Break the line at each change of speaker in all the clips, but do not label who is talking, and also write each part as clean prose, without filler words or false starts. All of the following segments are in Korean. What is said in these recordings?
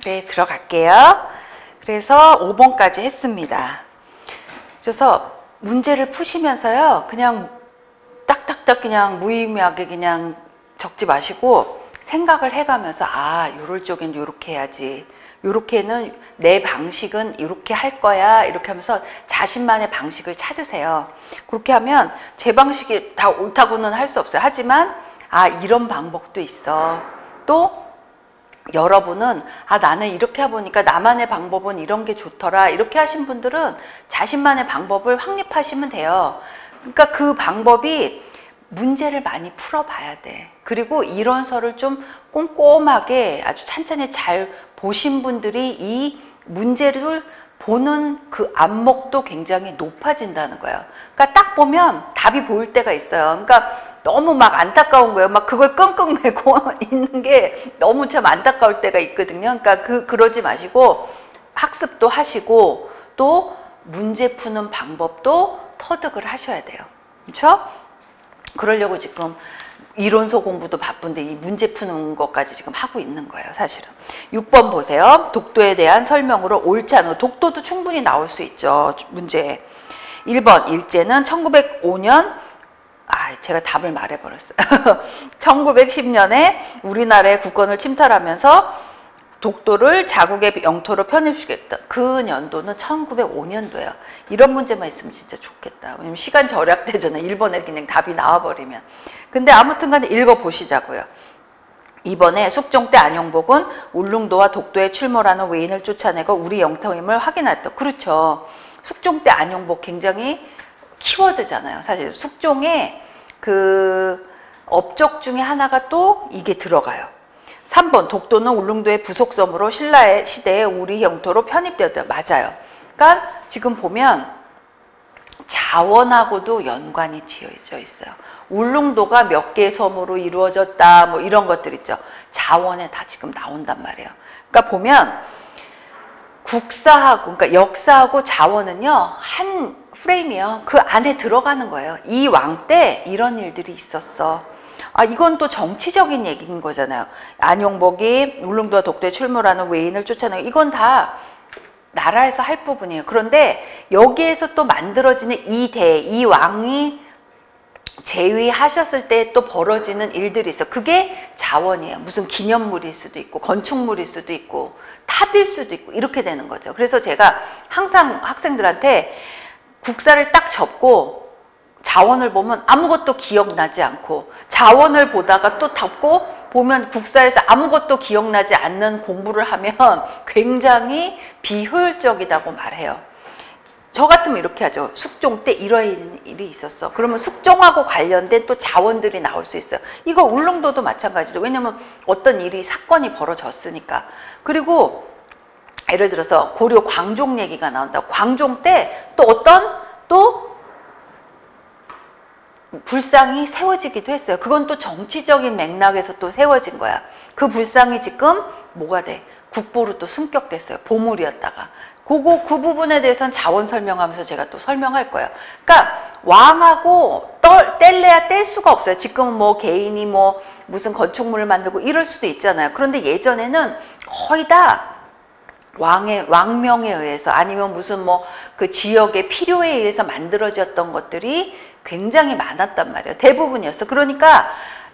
네, 들어갈게요. 그래서 5번까지 했습니다. 그래서 문제를 푸시면서요, 그냥 딱딱딱 그냥 무의미하게 그냥 적지 마시고 생각을 해가면서, 아, 요럴 쪽엔 요렇게 해야지. 요렇게는 내 방식은 이렇게 할 거야. 이렇게 하면서 자신만의 방식을 찾으세요. 그렇게 하면 제 방식이 다 옳다고는 할 수 없어요. 하지만, 아, 이런 방법도 있어. 또, 여러분은 아, 나는 이렇게 해보니까 나만의 방법은 이런 게 좋더라. 이렇게 하신 분들은 자신만의 방법을 확립하시면 돼요. 그러니까 그 방법이 문제를 많이 풀어봐야 돼. 그리고 이론서를 좀 꼼꼼하게 아주 찬찬히 잘 보신 분들이 이 문제를 보는 그 안목도 굉장히 높아진다는 거예요. 그러니까 딱 보면 답이 보일 때가 있어요. 그러니까 너무 막 안타까운 거예요. 막 그걸 끙끙 매고 있는 게 너무 참 안타까울 때가 있거든요. 그러니까 그러지 마시고 학습도 하시고 또 문제 푸는 방법도 터득을 하셔야 돼요. 그렇죠? 그러려고 지금 이론서 공부도 바쁜데 이 문제 푸는 것까지 지금 하고 있는 거예요, 사실은. 6번 보세요. 독도에 대한 설명으로 옳지 않은, 독도도 충분히 나올 수 있죠, 문제에. 1번, 일제는 1905년, 제가 답을 말해버렸어요. 1910년에 우리나라의 국권을 침탈하면서 독도를 자국의 영토로 편입시켰다. 그 연도는 1905년도예요. 이런 문제만 있으면 진짜 좋겠다. 왜냐면 시간 절약되잖아요. 1번에 그냥 답이 나와버리면. 근데 아무튼 간에 읽어보시자고요. 2번에 숙종 때 안용복은 울릉도와 독도에 출몰하는 외인을 쫓아내고 우리 영토임을 확인했다. 그렇죠. 숙종 때 안용복 굉장히 키워드잖아요. 사실 숙종의 그 업적 중에 하나가 또 이게 들어가요. 3번 독도는 울릉도의 부속섬으로 신라 시대에 우리 영토로 편입되었다. 맞아요. 그러니까 지금 보면 자원하고도 연관이 지어져 있어요. 울릉도가 몇 개의 섬으로 이루어졌다 뭐 이런 것들 있죠. 자원에 다 지금 나온단 말이에요. 그러니까 보면 국사하고 그러니까 역사하고 자원은요 한 프레임이에요. 그 안에 들어가는 거예요. 이 왕 때 이런 일들이 있었어. 이건 또 정치적인 얘기인 거잖아요. 안용복이 울릉도와 독도에 출몰하는 외인을 쫓아내고 이건 다 나라에서 할 부분이에요. 그런데 여기에서 또 만들어지는 이 왕이 재위하셨을 때 또 벌어지는 일들이 있어. 그게 자원이에요. 무슨 기념물일 수도 있고 건축물일 수도 있고 탑일 수도 있고 이렇게 되는 거죠. 그래서 제가 항상 학생들한테 국사를 딱 접고 자원을 보면 아무것도 기억나지 않고 자원을 보다가 또 덮고 보면 국사에서 아무것도 기억나지 않는 공부를 하면 굉장히 비효율적이라고 말해요. 저 같으면 이렇게 하죠. 숙종 때 이런 일이 있었어. 그러면 숙종하고 관련된 또 자원들이 나올 수 있어요. 이거 울릉도도 마찬가지죠. 왜냐면 어떤 일이 사건이 벌어졌으니까. 그리고 예를 들어서 고려 광종 얘기가 나온다. 광종 때 또 어떤 또 불상이 세워지기도 했어요. 그건 또 정치적인 맥락에서 또 세워진 거야. 그 불상이 지금 뭐가 돼? 국보로 또 승격됐어요. 보물이었다가. 그 부분에 대해서는 자원 설명하면서 제가 또 설명할 거예요. 그러니까 왕하고 뗄래야 뗄 수가 없어요. 지금은 뭐 개인이 뭐 무슨 건축물을 만들고 이럴 수도 있잖아요. 그런데 예전에는 거의 다 왕명에 의해서 아니면 무슨 뭐 그 지역의 필요에 의해서 만들어졌던 것들이 굉장히 많았단 말이에요. 대부분이었어. 그러니까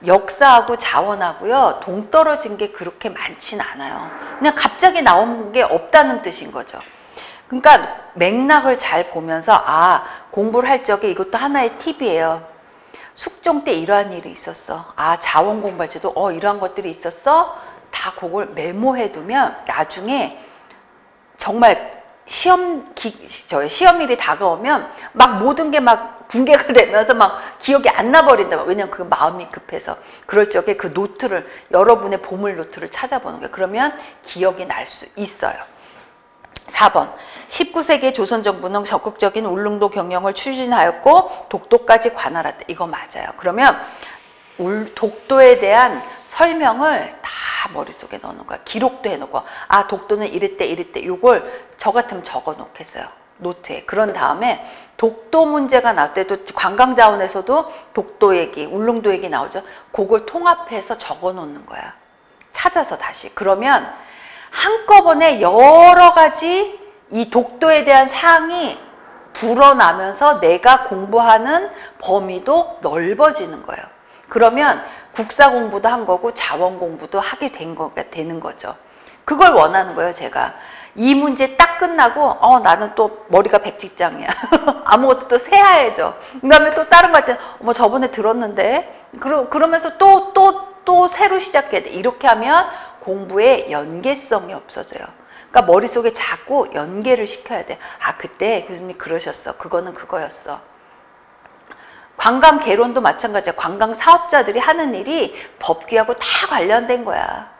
역사하고 자원하고요 동떨어진 게 그렇게 많진 않아요. 그냥 갑자기 나온 게 없다는 뜻인 거죠. 그러니까 맥락을 잘 보면서 공부를 할 적에 이것도 하나의 팁이에요. 숙종 때 이러한 일이 있었어. 자원 공부할 때도 이러한 것들이 있었어. 다 그걸 메모해 두면 나중에 정말 시험일이 다가오면 막 모든 게 막 붕괴가 되면서 막 기억이 안 나버린다. 왜냐면 그 마음이 급해서. 그럴 적에 그 노트를, 여러분의 보물 노트를 찾아보는 거예요. 그러면 기억이 날 수 있어요. 4번. 19세기의 조선정부는 적극적인 울릉도 경영을 추진하였고 독도까지 관할했다. 이거 맞아요. 그러면 독도에 대한 설명을 다 머릿속에 넣는 거야. 기록도 해놓고 독도는 이랬대 요걸 저 같으면 적어 놓겠어요. 노트에. 그런 다음에 독도 문제가 나올 때도 관광자원에서도 독도 얘기, 울릉도 얘기 나오죠. 그걸 통합해서 적어 놓는 거야. 찾아서 다시. 그러면 한꺼번에 여러 가지 이 독도에 대한 사항이 불어나면서 내가 공부하는 범위도 넓어지는 거예요. 그러면 국사 공부도 한 거고 자원 공부도 하게 되는 거죠. 그걸 원하는 거예요, 제가. 이 문제 딱 끝나고 나는 또 머리가 백직장이야. 아무것도 또 새하얘져. 그 다음에 또 다른 거 할 때는 어머 저번에 들었는데 그러면서 또 새로 시작해야 돼. 이렇게 하면 공부의 연계성이 없어져요. 그러니까 머릿속에 자꾸 연계를 시켜야 돼. 아 그때 교수님 그러셨어. 그거는 그거였어. 관광 개론도 마찬가지야. 관광 사업자들이 하는 일이 법규하고 다 관련된 거야.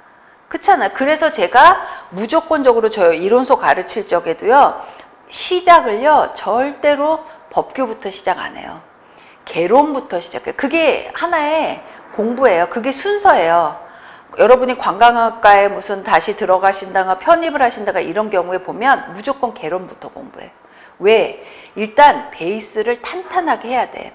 그렇잖아요. 그래서 제가 무조건적으로 저 이론소 가르칠 적에도요. 시작을요. 절대로 법규부터 시작 안 해요. 개론부터 시작해요. 그게 하나의 공부예요. 그게 순서예요. 여러분이 관광학과에 무슨 다시 들어가신다가 편입을 하신다가 이런 경우에 보면 무조건 개론부터 공부해. 왜? 일단 베이스를 탄탄하게 해야 돼.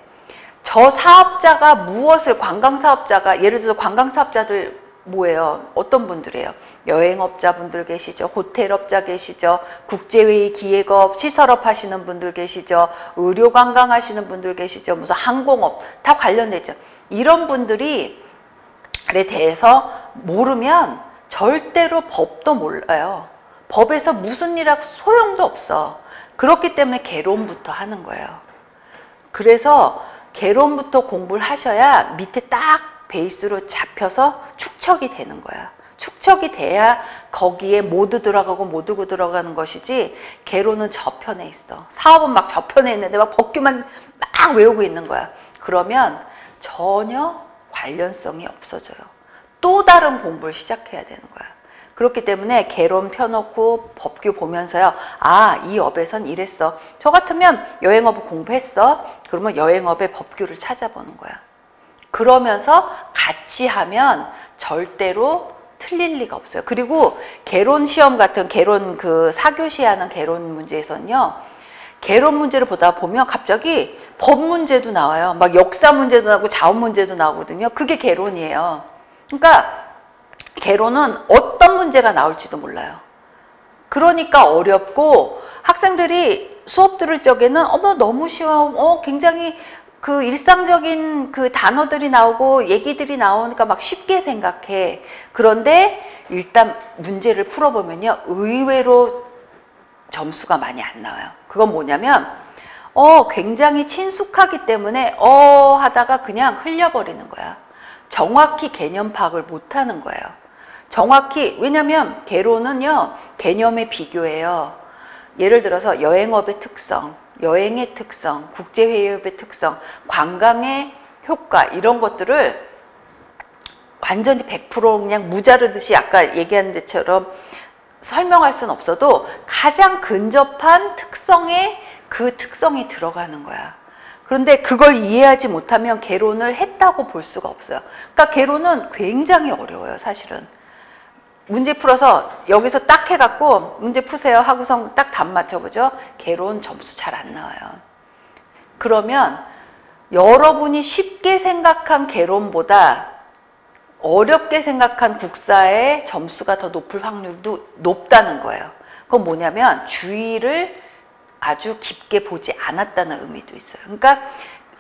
저 사업자가 무엇을 관광사업자가 예를 들어서 관광사업자들 뭐예요? 어떤 분들이에요? 여행업자분들 계시죠. 호텔업자 계시죠. 국제회의 기획업, 시설업 하시는 분들 계시죠. 의료관광 하시는 분들 계시죠. 무슨 항공업 다 관련되죠. 이런 분들이 에 대해서 모르면 절대로 법도 몰라요. 법에서 무슨 일하고 소용도 없어. 그렇기 때문에 개론부터 하는 거예요. 그래서 개론부터 공부를 하셔야 밑에 딱 베이스로 잡혀서 축척이 되는 거야. 축척이 돼야 거기에 모두 들어가고 못 들어가는 것이지 개론은 저편에 있어. 사업은 막 저편에 있는데 막 법규만 막 외우고 있는 거야. 그러면 전혀 관련성이 없어져요. 또 다른 공부를 시작해야 되는 거야. 그렇기 때문에 개론 펴놓고 법규 보면서요. 아, 이 업에선 이랬어. 저 같으면 여행업을 공부했어. 그러면 여행업의 법규를 찾아보는 거야. 그러면서 같이 하면 절대로 틀릴 리가 없어요. 그리고 개론 시험 같은 개론 그 4교시 하는 개론 문제에서는요. 개론 문제를 보다 보면 갑자기 법 문제도 나와요. 막 역사 문제도 나오고 자원 문제도 나오거든요. 그게 개론이에요. 그러니까 개론은 어떤 문제가 나올지도 몰라요. 그러니까 어렵고 학생들이 수업 들을 적에는 어머 너무 쉬워. 굉장히 그 일상적인 그 단어들이 나오고 얘기들이 나오니까 막 쉽게 생각해. 그런데 일단 문제를 풀어보면요. 의외로 점수가 많이 안 나와요. 그건 뭐냐면 굉장히 친숙하기 때문에 하다가 그냥 흘려버리는 거야. 정확히 개념 파악을 못하는 거예요. 정확히 왜냐면 개론은요. 개념의 비교예요. 예를 들어서 여행업의 특성, 여행의 특성, 국제회의업의 특성, 관광의 효과 이런 것들을 완전히 100% 그냥 무자르듯이 아까 얘기한 데처럼 설명할 수는 없어도 가장 근접한 특성에 그 특성이 들어가는 거야. 그런데 그걸 이해하지 못하면 개론을 했다고 볼 수가 없어요. 그러니까 개론은 굉장히 어려워요, 사실은. 문제 풀어서 여기서 딱 해갖고 문제 푸세요 하고서 딱 답 맞춰보죠. 개론 점수 잘 안 나와요. 그러면 여러분이 쉽게 생각한 개론보다 어렵게 생각한 국사의 점수가 더 높을 확률도 높다는 거예요. 그건 뭐냐면 주의를 아주 깊게 보지 않았다는 의미도 있어요. 그러니까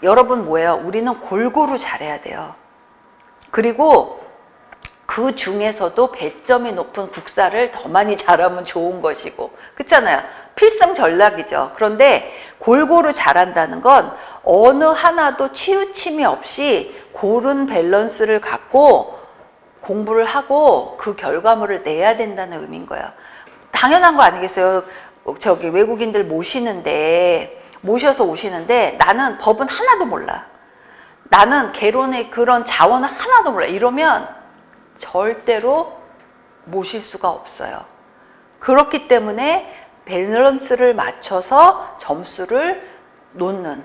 여러분 뭐예요? 우리는 골고루 잘해야 돼요. 그리고 그 중에서도 배점이 높은 국사를 더 많이 잘하면 좋은 것이고 그렇잖아요. 필승 전략이죠. 그런데 골고루 잘한다는 건 어느 하나도 치우침이 없이 고른 밸런스를 갖고 공부를 하고 그 결과물을 내야 된다는 의미인 거예요. 당연한 거 아니겠어요? 저기 외국인들 모셔서 오시는데 나는 법은 하나도 몰라. 나는 개론의 그런 자원은 하나도 몰라. 이러면 절대로 모실 수가 없어요. 그렇기 때문에 밸런스를 맞춰서 점수를 놓는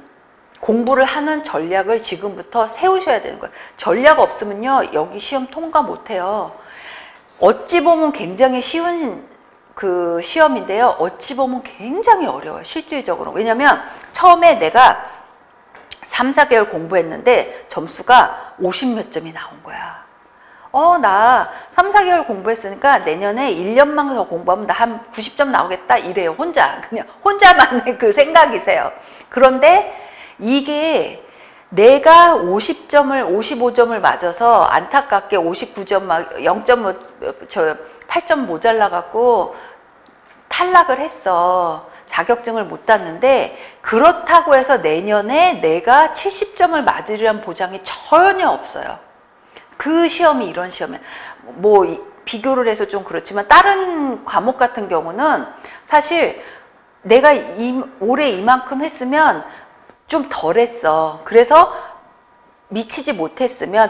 공부를 하는 전략을 지금부터 세우셔야 되는 거예요. 전략 없으면요 여기 시험 통과 못해요. 어찌 보면 굉장히 쉬운 그 시험인데요. 어찌 보면 굉장히 어려워요. 실질적으로. 왜냐면 처음에 내가 3, 4개월 공부했는데 점수가 50몇 점이 나온 거야. 나 3, 4개월 공부했으니까 내년에 1년만 더 공부하면 나 한 90점 나오겠다 이래요. 그냥 혼자만의 그 생각이세요. 그런데 이게 내가 55점을 맞아서 안타깝게 59점 막 8점 모자라갖고 탈락을 했어. 자격증을 못 땄는데 그렇다고 해서 내년에 내가 70점을 맞으리란 보장이 전혀 없어요. 그 시험이 이런 시험이에요. 뭐 비교를 해서 좀 그렇지만 다른 과목 같은 경우는 사실 내가 올해 이만큼 했으면 좀 덜 했어. 그래서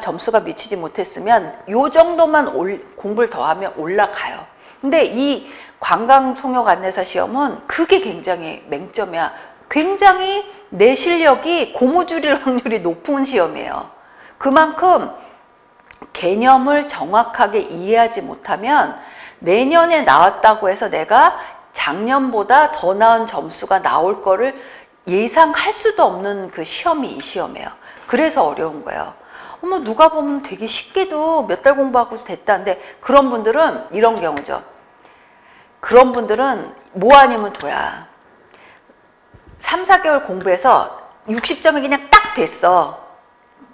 점수가 미치지 못했으면 요 정도만 공부를 더 하면 올라가요. 근데 이 관광통역 안내사 시험은 그게 굉장히 맹점이야. 굉장히 내 실력이 고무줄일 확률이 높은 시험이에요. 그만큼 개념을 정확하게 이해하지 못하면 내년에 나왔다고 해서 내가 작년보다 더 나은 점수가 나올 거를 예상할 수도 없는 그 시험이 이 시험이에요. 그래서 어려운 거예요. 누가 보면 되게 쉽게도 몇 달 공부하고서 됐다는데 그런 분들은 이런 경우죠. 그런 분들은 뭐 아니면 도야. 3, 4개월 공부해서 60점이 그냥 딱 됐어.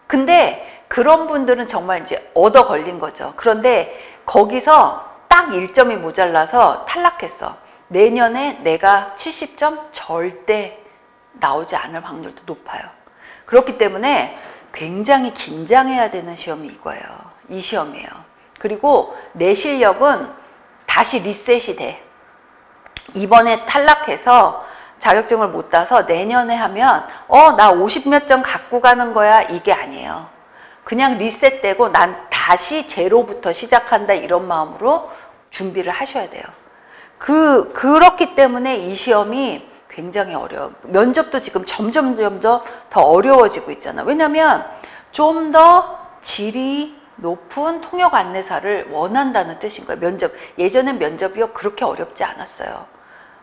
근데 그런 분들은 정말 이제 얻어 걸린 거죠. 그런데 거기서 딱 1점이 모자라서 탈락했어. 내년에 내가 70점 절대 나오지 않을 확률도 높아요. 그렇기 때문에 굉장히 긴장해야 되는 시험이 이거예요. 이 시험이에요. 그리고 내 실력은 다시 리셋이 돼. 이번에 탈락해서 자격증을 못 따서 내년에 하면 나 50몇 점 갖고 가는 거야 이게 아니에요. 그냥 리셋되고 난 다시 제로부터 시작한다 이런 마음으로 준비를 하셔야 돼요. 그렇기 때문에 이 시험이 굉장히 어려워요. 면접도 지금 점점 더 어려워지고 있잖아. 왜냐면 좀 더 질이 높은 통역 안내사를 원한다는 뜻인 거예요. 예전엔 면접이 그렇게 어렵지 않았어요.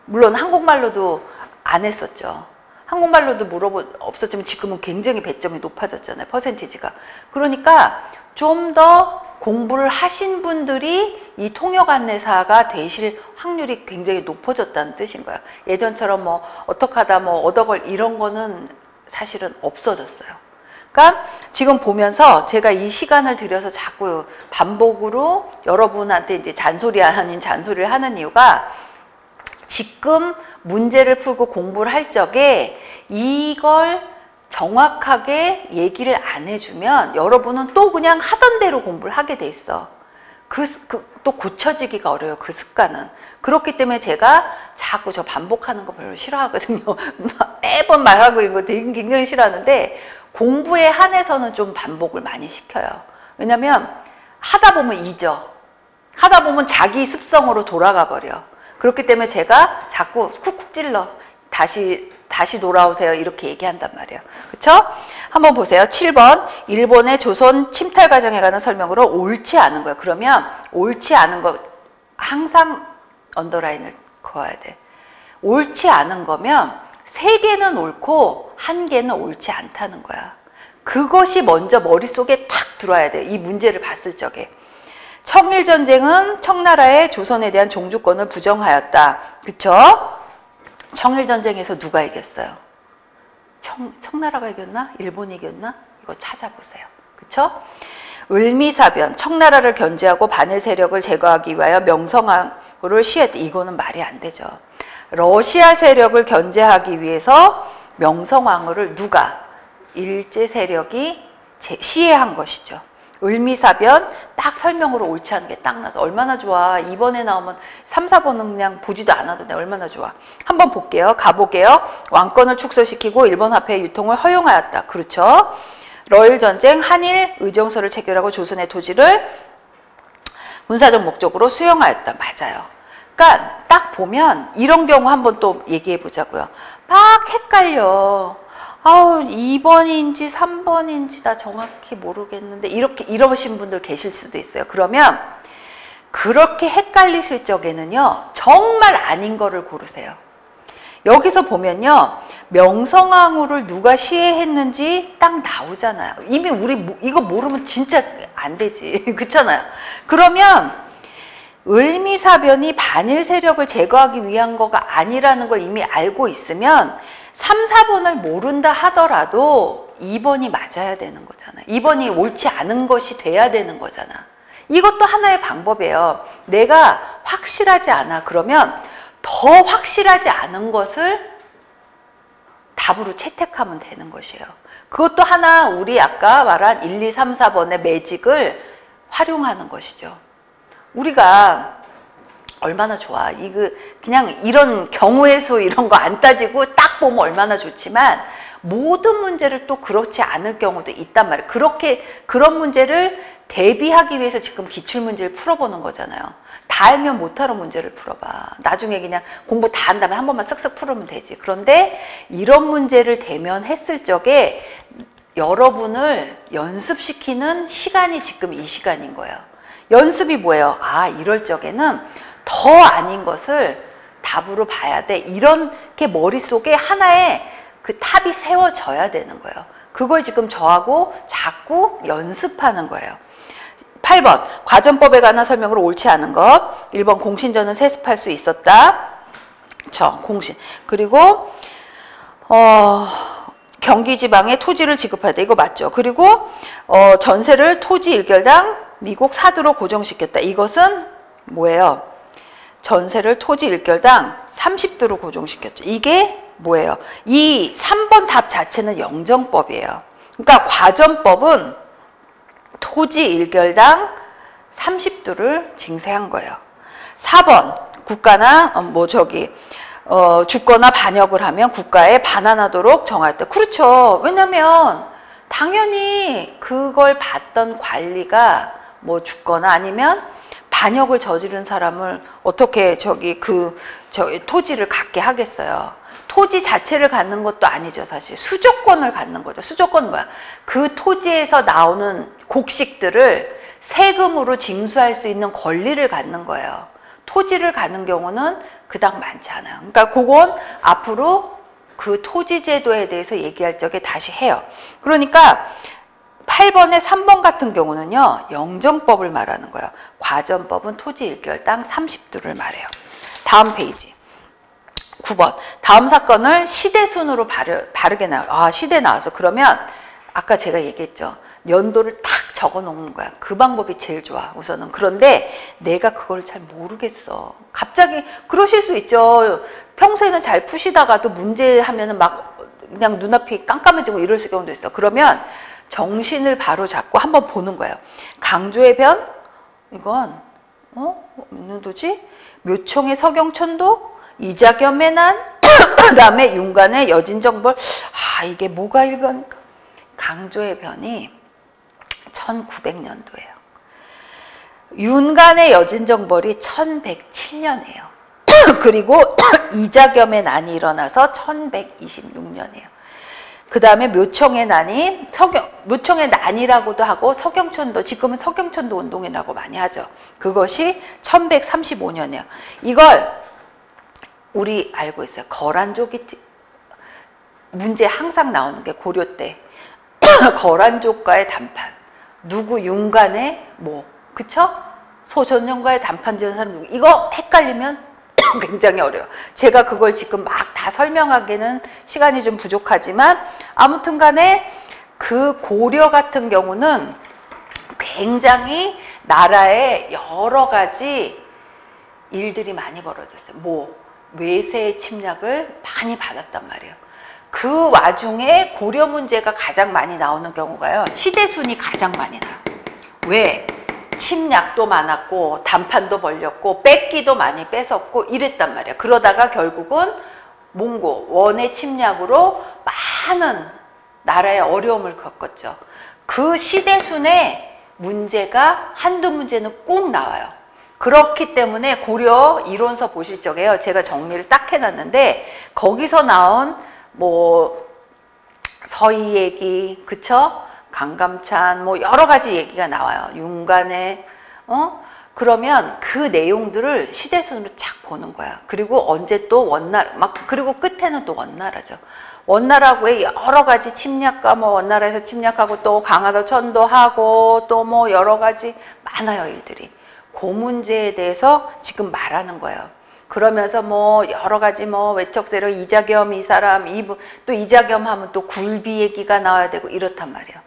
물론 한국말로도 안 했었죠. 한국말로도 없었지만 지금은 굉장히 배점이 높아졌잖아요. 퍼센티지가. 그러니까 좀 더 공부를 하신 분들이 이 통역 안내사가 되실 확률이 굉장히 높아졌다는 뜻인 거예요. 예전처럼 뭐 어떡하다 뭐 얻어걸 이런 거는 사실은 없어졌어요. 그러니까 지금 보면서 제가 이 시간을 들여서 자꾸 반복으로 여러분한테 이제 잔소리 아닌 잔소리를 하는 이유가 지금 문제를 풀고 공부를 할 적에 이걸 정확하게 얘기를 안 해주면 여러분은 또 그냥 하던 대로 공부를 하게 돼 있어. 또 고쳐지기가 어려워요. 그 습관은. 그렇기 때문에 제가 자꾸 저 반복하는 거 별로 싫어하거든요. 매번 말하고 있는 거 되게 굉장히 싫어하는데 공부에 한해서는 좀 반복을 많이 시켜요. 왜냐면 하다 보면 잊어. 하다 보면 자기 습성으로 돌아가 버려. 그렇기 때문에 제가 자꾸 쿡쿡 찔러. 다시 돌아오세요. 이렇게 얘기한단 말이에요. 그쵸? 한번 보세요. 7번. 일본의 조선 침탈 과정에 관한 설명으로 옳지 않은 거예요. 그러면 옳지 않은 거 항상 언더라인을 그어야 돼. 옳지 않은 거면 3개는 옳고 1개는 옳지 않다는 거야. 그것이 먼저 머릿속에 팍 들어와야 돼. 이 문제를 봤을 적에. 청일전쟁은 청나라의 조선에 대한 종주권을 부정하였다. 그쵸? 청일전쟁에서 누가 이겼어요? 청나라가 이겼나? 일본이 이겼나? 이거 찾아보세요. 그쵸? 을미사변, 청나라를 견제하고 반일 세력을 제거하기 위하여 명성황후를 시했다. 이거는 말이 안 되죠. 러시아 세력을 견제하기 위해서 명성황후를 누가? 일제 세력이 시해한 것이죠. 을미사변 딱 설명으로 옳지 않은 게 딱 나서 얼마나 좋아. 이번에 나오면 3, 4번은 그냥 보지도 않아도 돼. 얼마나 좋아. 한번 볼게요. 가보게요. 왕권을 축소시키고 일본 화폐의 유통을 허용하였다. 그렇죠. 러일전쟁 한일 의정서를 체결하고 조선의 토지를 군사적 목적으로 수용하였다. 맞아요. 그러니까 딱 보면 이런 경우 한번 또 얘기해 보자고요. 막 헷갈려. 2번인지 3번인지 나 정확히 모르겠는데 이러신 분들 계실 수도 있어요. 그러면 그렇게 헷갈리실 적에는요. 정말 아닌 거를 고르세요. 여기서 보면요. 명성황후를 누가 시해했는지 딱 나오잖아요. 이미 우리 이거 모르면 진짜 안 되지. 그렇잖아요. 그러면 을미사변이 반일 세력을 제거하기 위한 거가 아니라는 걸 이미 알고 있으면 3, 4번을 모른다 하더라도 2번이 맞아야 되는 거잖아. 2번이 옳지 않은 것이 돼야 되는 거잖아. 이것도 하나의 방법이에요. 내가 확실하지 않아. 그러면 더 확실하지 않은 것을 답으로 채택하면 되는 것이에요. 그것도 하나 우리 아까 말한 1, 2, 3, 4번의 매직을 활용하는 것이죠. 우리가 얼마나 좋아. 이거 그냥 이런 경우의 수 이런 거 안 따지고 딱 보면 얼마나 좋지만 모든 문제를 또 그렇지 않을 경우도 있단 말이에요. 그런 문제를 대비하기 위해서 지금 기출문제를 풀어보는 거잖아요. 다 알면 못하러 문제를 풀어봐. 나중에 그냥 공부 다 한 다음에 한 번만 쓱쓱 풀으면 되지. 그런데 이런 문제를 대면했을 적에 여러분을 연습시키는 시간이 지금 이 시간인 거예요. 연습이 뭐예요? 아, 이럴 적에는 더 아닌 것을 답으로 봐야 돼. 이렇게 머릿속에 하나의 그 탑이 세워져야 되는 거예요. 그걸 지금 저하고 자꾸 연습하는 거예요. 8번 과전법에 관한 설명으로 옳지 않은 것. 1번 공신전은 세습할 수 있었다. 공신. 그리고 경기지방에 토지를 지급하다. 이거 맞죠? 그리고 전세를 토지 일결당 미국 사두로 고정시켰다. 이것은 뭐예요? 전세를 토지 일결당 30두로 고정시켰죠. 이게 뭐예요? 이 3번 답 자체는 영정법이에요. 그러니까 과전법은 토지 일결당 30두를 징세한 거예요. 4번 국가나 주거나 반역을 하면 국가에 반환하도록 정할 때. 그렇죠. 왜냐면 당연히 그걸 받던 관리가 뭐 죽거나 아니면 반역을 저지른 사람을 어떻게 토지를 갖게 하겠어요. 토지 자체를 갖는 것도 아니죠. 사실 수조권을 갖는 거죠. 수조권은 뭐야? 그 토지에서 나오는 곡식들을 세금으로 징수할 수 있는 권리를 갖는 거예요. 토지를 갖는 경우는 그닥 많지 않아요. 그러니까 그건 앞으로 그 토지 제도에 대해서 얘기할 적에 다시 해요. 그러니까 8번에 3번 같은 경우는요, 영정법을 말하는 거예요. 과전법은 토지 일결당 30두를 말해요. 다음 페이지. 9번. 다음 사건을 시대순으로 바르게 나와요. 아, 시대 나와서. 그러면 아까 제가 얘기했죠. 연도를 탁 적어 놓는 거야. 그 방법이 제일 좋아, 우선은. 그런데 내가 그걸 잘 모르겠어. 갑자기 그러실 수 있죠. 평소에는 잘 푸시다가도 문제 하면은 막 그냥 눈앞이 깜깜해지고 이럴 경우도 있어. 그러면 정신을 바로 잡고 한번 보는 거예요. 강조의 변? 이건 몇 년도지? 묘총의 서경천도? 이자겸의 난? 그 다음에 윤관의 여진정벌. 아, 이게 뭐가 일변일까? 강조의 변이 1900년도예요. 윤관의 여진정벌이 1107년이에요. 그리고 이자겸의 난이 일어나서 1126년이에요. 그 다음에 묘청의 난이, 묘청의 난이라고도 하고 서경천도, 지금은 서경천도 운동이라고 많이 하죠. 그것이 1135년이에요. 이걸 우리 알고 있어요. 거란족이 문제 항상 나오는 게 고려 때 거란족과의 담판, 누구 윤관의 그쵸? 소전령과의 담판 지은 사람 누구? 이거 헷갈리면 굉장히 어려워요. 제가 그걸 지금 막 다 설명하기는 시간이 좀 부족하지만 아무튼 간에 그 고려 같은 경우는 굉장히 나라에 여러 가지 일들이 많이 벌어졌어요. 외세의 침략을 많이 받았단 말이에요. 그 와중에 고려 문제가 가장 많이 나오는 경우가요. 시대순이 가장 많이 나요. 왜? 침략도 많았고 단판도 벌렸고 뺏기도 많이 뺏었고 이랬단 말이에요. 그러다가 결국은 몽고 원의 침략으로 많은 나라의 어려움을 겪었죠. 그 시대순의 문제가 한두 문제는 꼭 나와요. 그렇기 때문에 고려 이론서 보실 적에요. 제가 정리를 딱 해놨는데 거기서 나온 서희 얘기, 그쵸? 강감찬 여러 가지 얘기가 나와요. 윤관의 그러면 그 내용들을 시대순으로 착 보는 거야. 그리고 언제 또 원나라, 그리고 끝에는 또 원나라죠. 원나라고의 여러 가지 침략과 뭐 원나라에서 침략하고 또 강화도 천도하고 또 뭐 여러 가지 많아요, 일들이. 그 문제에 대해서 지금 말하는 거예요. 그러면서 뭐 여러 가지 뭐 외척세력 이자겸 이 사람 이분 또 이자겸 하면 또 굴비 얘기가 나와야 되고 이렇단 말이에요.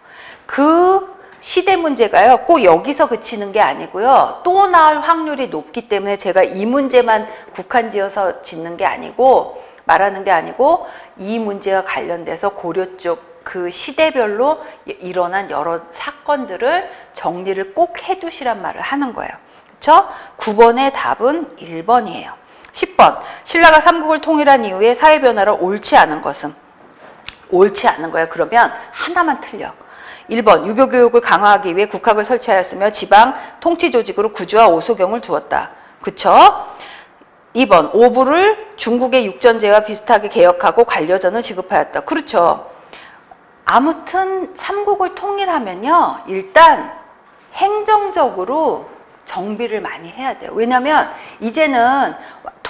그 시대 문제가요 꼭 여기서 그치는 게 아니고요, 또 나올 확률이 높기 때문에 제가 이 문제만 국한지어서 짓는 게 아니고 말하는 게 아니고 이 문제와 관련돼서 고려 쪽 그 시대별로 일어난 여러 사건들을 정리를 꼭 해두시란 말을 하는 거예요. 그렇죠? 9번의 답은 1번이에요. 10번, 신라가 삼국을 통일한 이후에 사회 변화를 옳지 않은 것은? 옳지 않은 거예요. 그러면 하나만 틀려. 1번, 유교 교육을 강화하기 위해 국학을 설치하였으며 지방 통치 조직으로 구주와 오소경을 두었다. 그쵸? 2번, 오부를 중국의 육전제와 비슷하게 개혁하고 관료전을 지급하였다. 그렇죠. 아무튼 삼국을 통일하면요, 일단 행정적으로 정비를 많이 해야 돼요. 왜냐면 이제는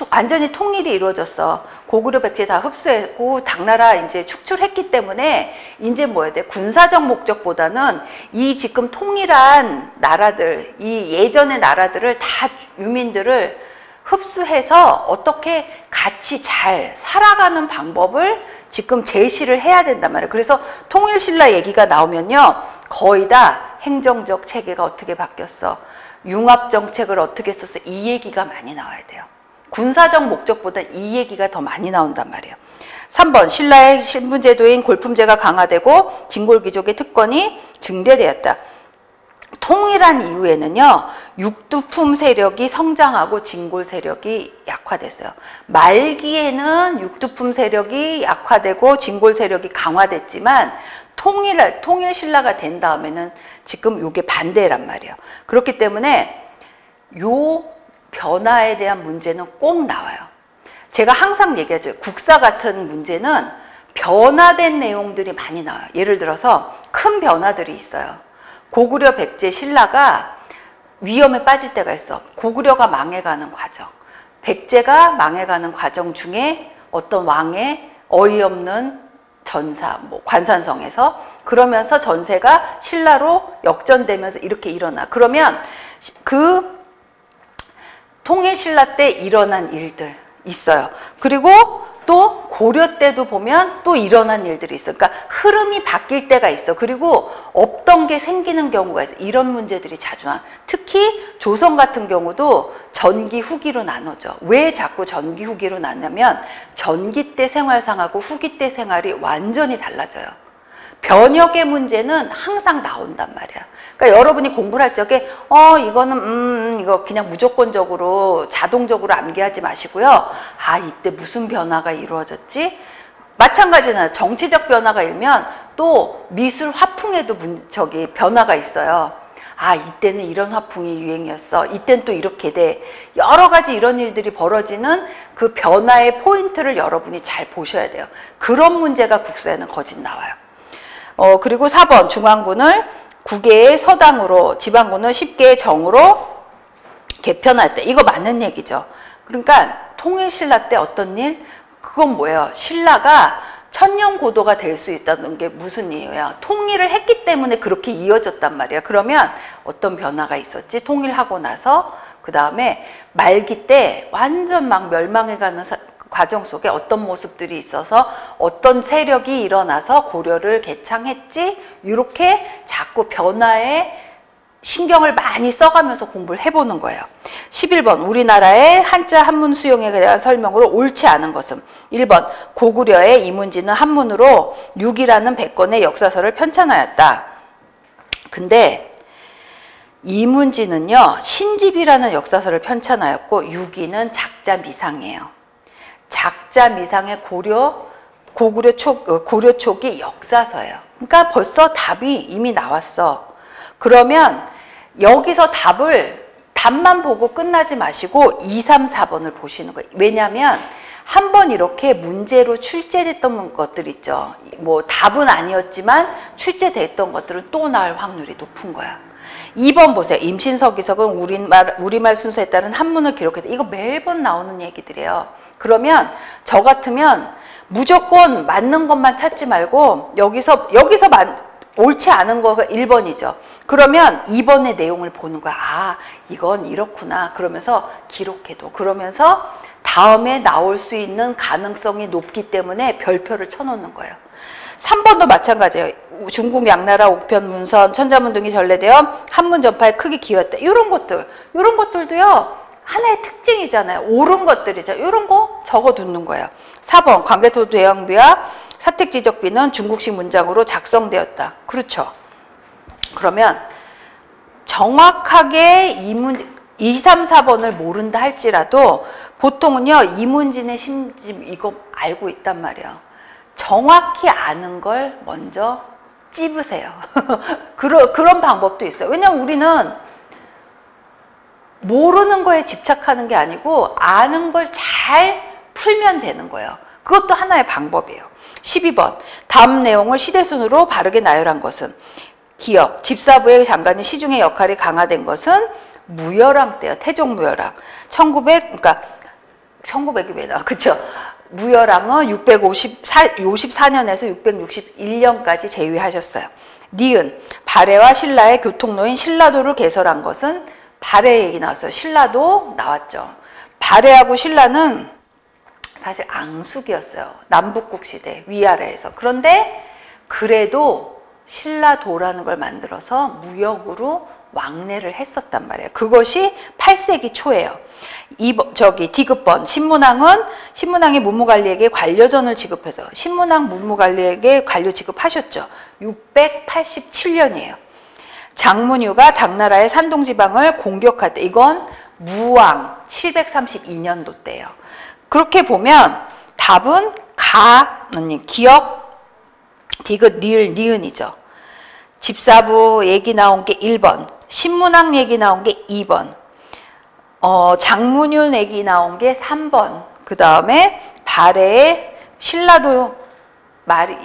완전히 통일이 이루어졌어. 고구려 백제 다 흡수했고 당나라 이제 축출했기 때문에 이제 뭐 해야 돼? 군사적 목적보다는 이 지금 통일한 나라들, 이 예전의 나라들을 다 유민들을 흡수해서 어떻게 같이 잘 살아가는 방법을 지금 제시를 해야 된단 말이에요. 그래서 통일신라 얘기가 나오면요, 거의 다 행정적 체계가 어떻게 바뀌었어, 융합정책을 어떻게 썼어, 이 얘기가 많이 나와야 돼요. 군사적 목적보다 이 얘기가 더 많이 나온단 말이에요. 3번, 신라의 신분제도인 골품제가 강화되고 진골귀족의 특권이 증대되었다. 통일한 이후에는요, 육두품 세력이 성장하고 진골 세력이 약화됐어요. 말기에는 육두품 세력이 약화되고 진골 세력이 강화됐지만 통일신라가 된 다음에는 지금 요게 반대란 말이에요. 그렇기 때문에 요 변화에 대한 문제는 꼭 나와요. 제가 항상 얘기하죠. 국사 같은 문제는 변화된 내용들이 많이 나와요. 예를 들어서 큰 변화들이 있어요. 고구려, 백제, 신라가 위험에 빠질 때가 있어. 고구려가 망해가는 과정, 백제가 망해가는 과정 중에 어떤 왕의 어이없는 전사, 뭐 관산성에서 그러면서 전세가 신라로 역전되면서 이렇게 일어나. 그러면 그 통일신라 때 일어난 일들 있어요. 그리고 또 고려 때도 보면 또 일어난 일들이 있어. 그러니까 흐름이 바뀔 때가 있어. 그리고 없던 게 생기는 경우가 있어. 이런 문제들이 자주 나. 특히 조선 같은 경우도 전기 후기로 나눠져. 왜 자꾸 전기 후기로 나냐면 전기 때 생활상하고 후기 때 생활이 완전히 달라져요. 변혁의 문제는 항상 나온단 말이야. 그러니까 여러분이 공부를 할 적에 이거는 이거 그냥 무조건적으로 자동적으로 암기하지 마시고요. 아, 이때 무슨 변화가 이루어졌지? 마찬가지는 정치적 변화가 일면 또 미술 화풍에도 변화가 있어요. 아, 이때는 이런 화풍이 유행이었어. 이때는 또 이렇게 돼. 여러 가지 이런 일들이 벌어지는 그 변화의 포인트를 여러분이 잘 보셔야 돼요. 그런 문제가 국사에는 거짓 나와요. 그리고 4번, 중앙군을 9개의 서당으로, 지방군을 10개의 정으로 개편할 때. 이거 맞는 얘기죠. 그러니까 통일신라 때 어떤 일? 그건 뭐예요? 신라가 천년고도가 될 수 있다는 게 무슨 이유야? 통일을 했기 때문에 그렇게 이어졌단 말이야. 그러면 어떤 변화가 있었지? 통일하고 나서 그 다음에 말기 때 완전 막 멸망해가는 과정 속에 어떤 모습들이 있어서 어떤 세력이 일어나서 고려를 개창했지? 이렇게 자꾸 변화에 신경을 많이 써가면서 공부를 해보는 거예요. 11번, 우리나라의 한자 한문 수용에 대한 설명으로 옳지 않은 것은? 1번, 고구려의 이문지는 한문으로 육이라는 백권의 역사서를 편찬하였다. 근데 이문지는요, 신집이라는 역사서를 편찬하였고 육이는 작자미상이에요. 작자미상의 고구려 초기 역사서예요. 그러니까 벌써 답이 이미 나왔어. 그러면 여기서 답만 보고 끝나지 마시고 2, 3, 4번을 보시는 거예요. 왜냐하면 한번 이렇게 문제로 출제됐던 것들 있죠. 뭐 답은 아니었지만 출제됐던 것들은 또 나올 확률이 높은 거야. 2번 보세요. 임신서기석은 우리말 순서에 따른 한문을 기록했다. 이거 매번 나오는 얘기들이에요. 그러면 저 같으면 무조건 맞는 것만 찾지 말고 여기서 옳지 않은 거가 1번이죠. 그러면 2번의 내용을 보는 거야. 아, 이건 이렇구나. 그러면서 기록해도. 그러면서 다음에 나올 수 있는 가능성이 높기 때문에 별표를 쳐놓는 거예요. 3번도 마찬가지예요. 중국 양나라 옥편 문선 천자문 등이 전래되어 한문 전파에 크게 기여했다. 이런 것들도요. 하나의 특징이잖아요. 옳은 것들이죠. 이런 거 적어두는 거예요. 4번 광개토 대왕비와 사택지적비는 중국식 문장으로 작성되었다. 그렇죠. 그러면 정확하게 2, 3, 4번을 모른다 할지라도 보통은요. 이문진의 심집 이거 알고 있단 말이에요. 정확히 아는 걸 먼저 찝으세요. 그런 방법도 있어요. 왜냐면 우리는 모르는 거에 집착하는 게 아니고 아는 걸 잘 풀면 되는 거예요. 그것도 하나의 방법이에요. 12번 다음 내용을 시대순으로 바르게 나열한 것은 기억, 집사부의 장관이 시중의 역할이 강화된 것은 무열왕 때요. 태종 무열왕. 1900이 왜 나와? 그쵸? 무열왕은 654년에서 661년까지 재위하셨어요. 니은, 발해와 신라의 교통로인 신라도를 개설한 것은 발해 얘기 나왔어요. 신라도 나왔죠. 발해하고 신라는 사실 앙숙이었어요. 남북국 시대 위아래에서. 그런데 그래도 신라도라는 걸 만들어서 무역으로 왕래를 했었단 말이에요. 그것이 8세기 초예요. 디귿번 신문왕이 문무관리에게 관료전을 지급해서 신문왕 문무관리에게 관료 지급하셨죠. 687년이에요. 장문유가 당나라의 산동지방을 공격할 때 이건 무왕 732년도 때예요. 그렇게 보면 답은 기억, 디귿, 리을, 니은이죠. 집사부 얘기 나온 게 1번, 신문왕 얘기 나온 게 2번, 장문윤 얘기 나온 게 3번, 그 다음에 발해의 신라도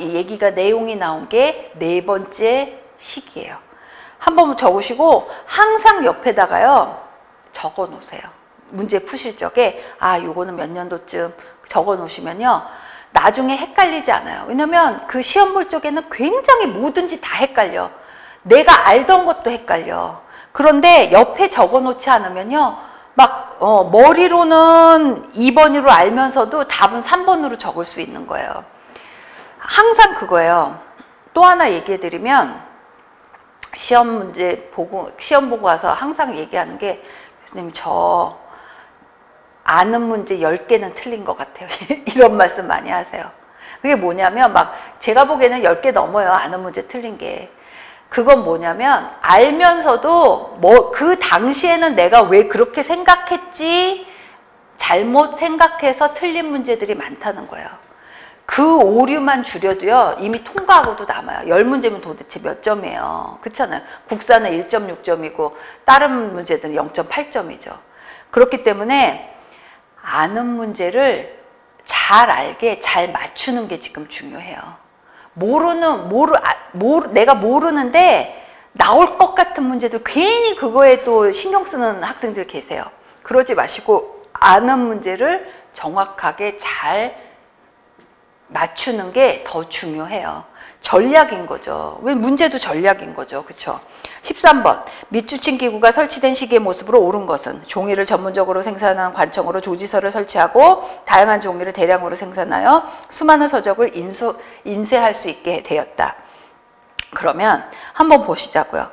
얘기가 내용이 나온 게 4번째 시기예요. 한번 적으시고 항상 옆에다가요 적어 놓으세요. 문제 푸실 적에 요거는 몇 년도쯤 적어 놓으시면요 나중에 헷갈리지 않아요. 왜냐면 그 시험 볼 적에는 굉장히 뭐든지 다 헷갈려. 내가 알던 것도 헷갈려. 그런데 옆에 적어 놓지 않으면요 머리로는 2번으로 알면서도 답은 3번으로 적을 수 있는 거예요. 항상 그거예요. 또 하나 얘기해 드리면 시험 보고 와서 항상 얘기하는 게 교수님 저 아는 문제 10개는 틀린 것 같아요. 이런 말씀 많이 하세요. 그게 뭐냐면 제가 보기에는 10개 넘어요. 아는 문제 틀린 게. 그건 뭐냐면 알면서도 그 당시에는 내가 왜 그렇게 생각했지 잘못 생각해서 틀린 문제들이 많다는 거예요. 그 오류만 줄여도요 이미 통과하고도 남아요. 10문제면 도대체 몇 점이에요. 그렇잖아요. 국사는 1.6점이고 다른 문제들은 0.8점이죠. 그렇기 때문에 아는 문제를 잘 알게 잘 맞추는 게 지금 중요해요. 내가 모르는데 나올 것 같은 문제들 괜히 그거에 또 신경 쓰는 학생들 계세요. 그러지 마시고 아는 문제를 정확하게 잘 맞추는 게 더 중요해요. 전략인 거죠. 왜 문제도 전략인 거죠. 그렇죠? 13번 밑주침 기구가 설치된 시기의 모습으로 옳은 것은 종이를 전문적으로 생산하는 관청으로 조지서를 설치하고 다양한 종이를 대량으로 생산하여 수많은 서적을 인쇄할 수 있게 되었다. 그러면 한번 보시자고요.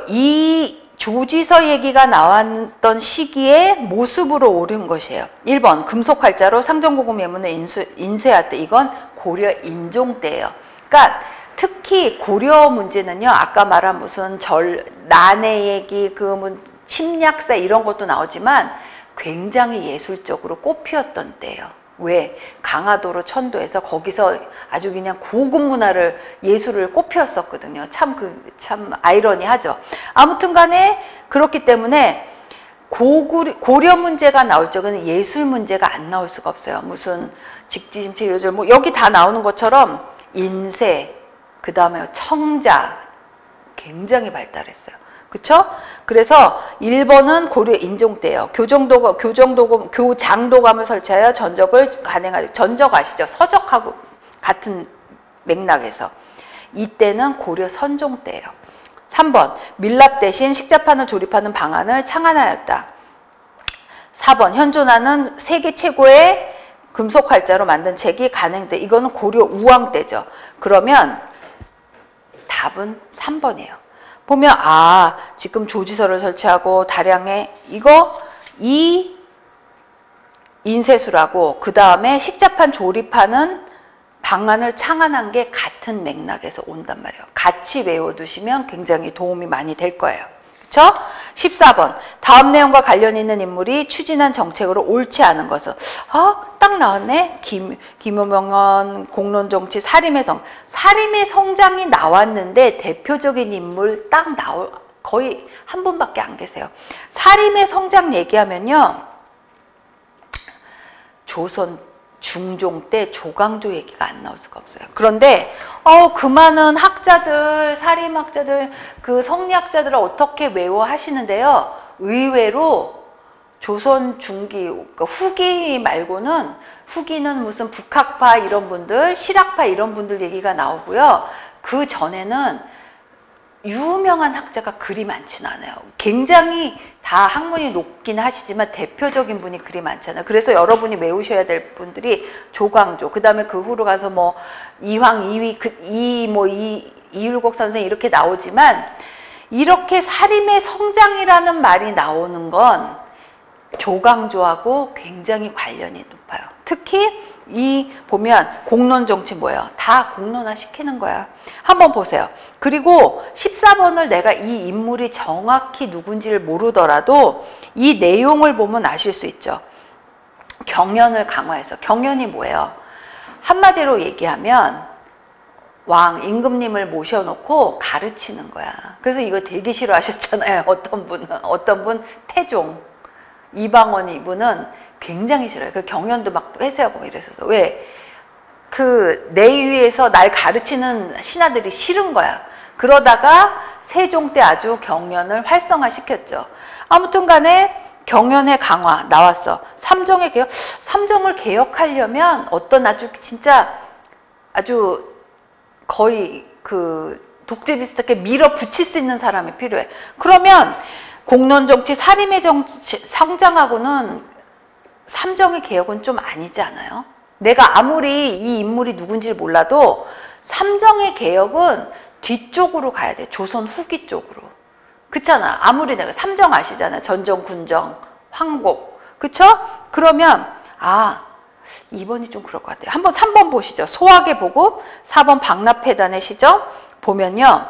이 조지서 얘기가 나왔던 시기에 모습으로 옳은 것이에요. 1번 금속활자로 상정고금 예문을 인쇄할 때 이건 고려 인종 때예요. 그러니까 특히 고려 문제는요. 아까 말한 무슨 난의 얘기, 침략사 이런 것도 나오지만 굉장히 예술적으로 꽃피었던 때예요. 왜? 강화도로 천도에서 거기서 아주 그냥 고급 문화를 예술을 꽃피웠었거든요. 참 아이러니하죠. 아무튼 간에 그렇기 때문에 고려 문제가 나올 적은 예술 문제가 안 나올 수가 없어요. 무슨 직지심체 요절 여기 다 나오는 것처럼 인쇄, 그 다음에 청자, 굉장히 발달했어요. 그쵸? 그래서 1번은 고려 인종 때예요. 교장도감을 설치하여 전적을 간행하죠. 전적 아시죠? 서적하고 같은 맥락에서. 이때는 고려 선종 때예요. 3번 밀랍 대신 식자판을 조립하는 방안을 창안하였다. 4번 현존하는 세계 최고의 금속 활자로 만든 책이 간행돼. 이거는 고려 우왕 때죠. 그러면 답은 3번이에요. 보면 지금 조지서를 설치하고 다량의 이 인쇄술하고 그 다음에 식자판 조립하는 방안을 창안한 게 같은 맥락에서 온단 말이에요. 같이 외워두시면 굉장히 도움이 많이 될 거예요. 그쵸? 14번 다음 내용과 관련 있는 인물이 추진한 정책으로 옳지 않은 것은 딱 나왔네. 김효명은 공론정치 사림의 성장이 나왔는데 대표적인 인물 거의 한 분밖에 안 계세요. 사림의 성장 얘기하면요, 조선 중종 때 조광조 얘기가 안 나올 수가 없어요. 그런데 그 많은 학자들, 사림학자들, 그 성리학자들을 어떻게 외워 하시는데요, 의외로 조선 중기, 그러니까 후기 말고는, 후기는 무슨 북학파 이런 분들, 실학파 이런 분들 얘기가 나오고요. 그 전에는 유명한 학자가 그리 많지는 않아요. 굉장히 다 학문이 높긴 하시지만 대표적인 분이 그리 많잖아요. 그래서 여러분이 외우셔야 될 분들이 조광조, 그 다음에 그 후로 가서 뭐 이황, 이율곡 선생 이렇게 나오지만, 이렇게 사림의 성장이라는 말이 나오는 건 조광조하고 굉장히 관련이 높아요. 특히 보면 공론정치 뭐예요? 다 공론화 시키는 거야. 한번 보세요. 그리고 14번을 내가 이 인물이 정확히 누군지를 모르더라도 이 내용을 보면 아실 수 있죠. 경연을 강화해서. 경연이 뭐예요? 한마디로 얘기하면 왕, 임금님을 모셔놓고 가르치는 거야. 그래서 이거 되게 싫어하셨잖아요. 어떤 분 태종, 이방원 이분은 굉장히 싫어요. 그 경연도 막 회세하고 이랬어서. 왜? 그 내위에서 날 가르치는 신하들이 싫은 거야. 그러다가 세종 때 아주 경연을 활성화시켰죠. 아무튼 간에 경연의 강화 나왔어. 삼정의 개혁. 삼정을 개혁하려면 어떤 아주 거의 그 독재 비슷하게 밀어붙일 수 있는 사람이 필요해. 그러면 공론정치, 사림의 정치, 성장하고는 삼정의 개혁은 좀 아니지 않아요? 내가 아무리 이 인물이 누군지를 몰라도 삼정의 개혁은 뒤쪽으로 가야 돼. 조선 후기 쪽으로. 그렇잖아. 아무리 내가 삼정 아시잖아요. 전정, 군정, 황곡. 그쵸? 그러면 2번이 좀 그럴 것 같아요. 한번 3번 보시죠. 소학의 보급, 4번 박납회단의 시정 보면요,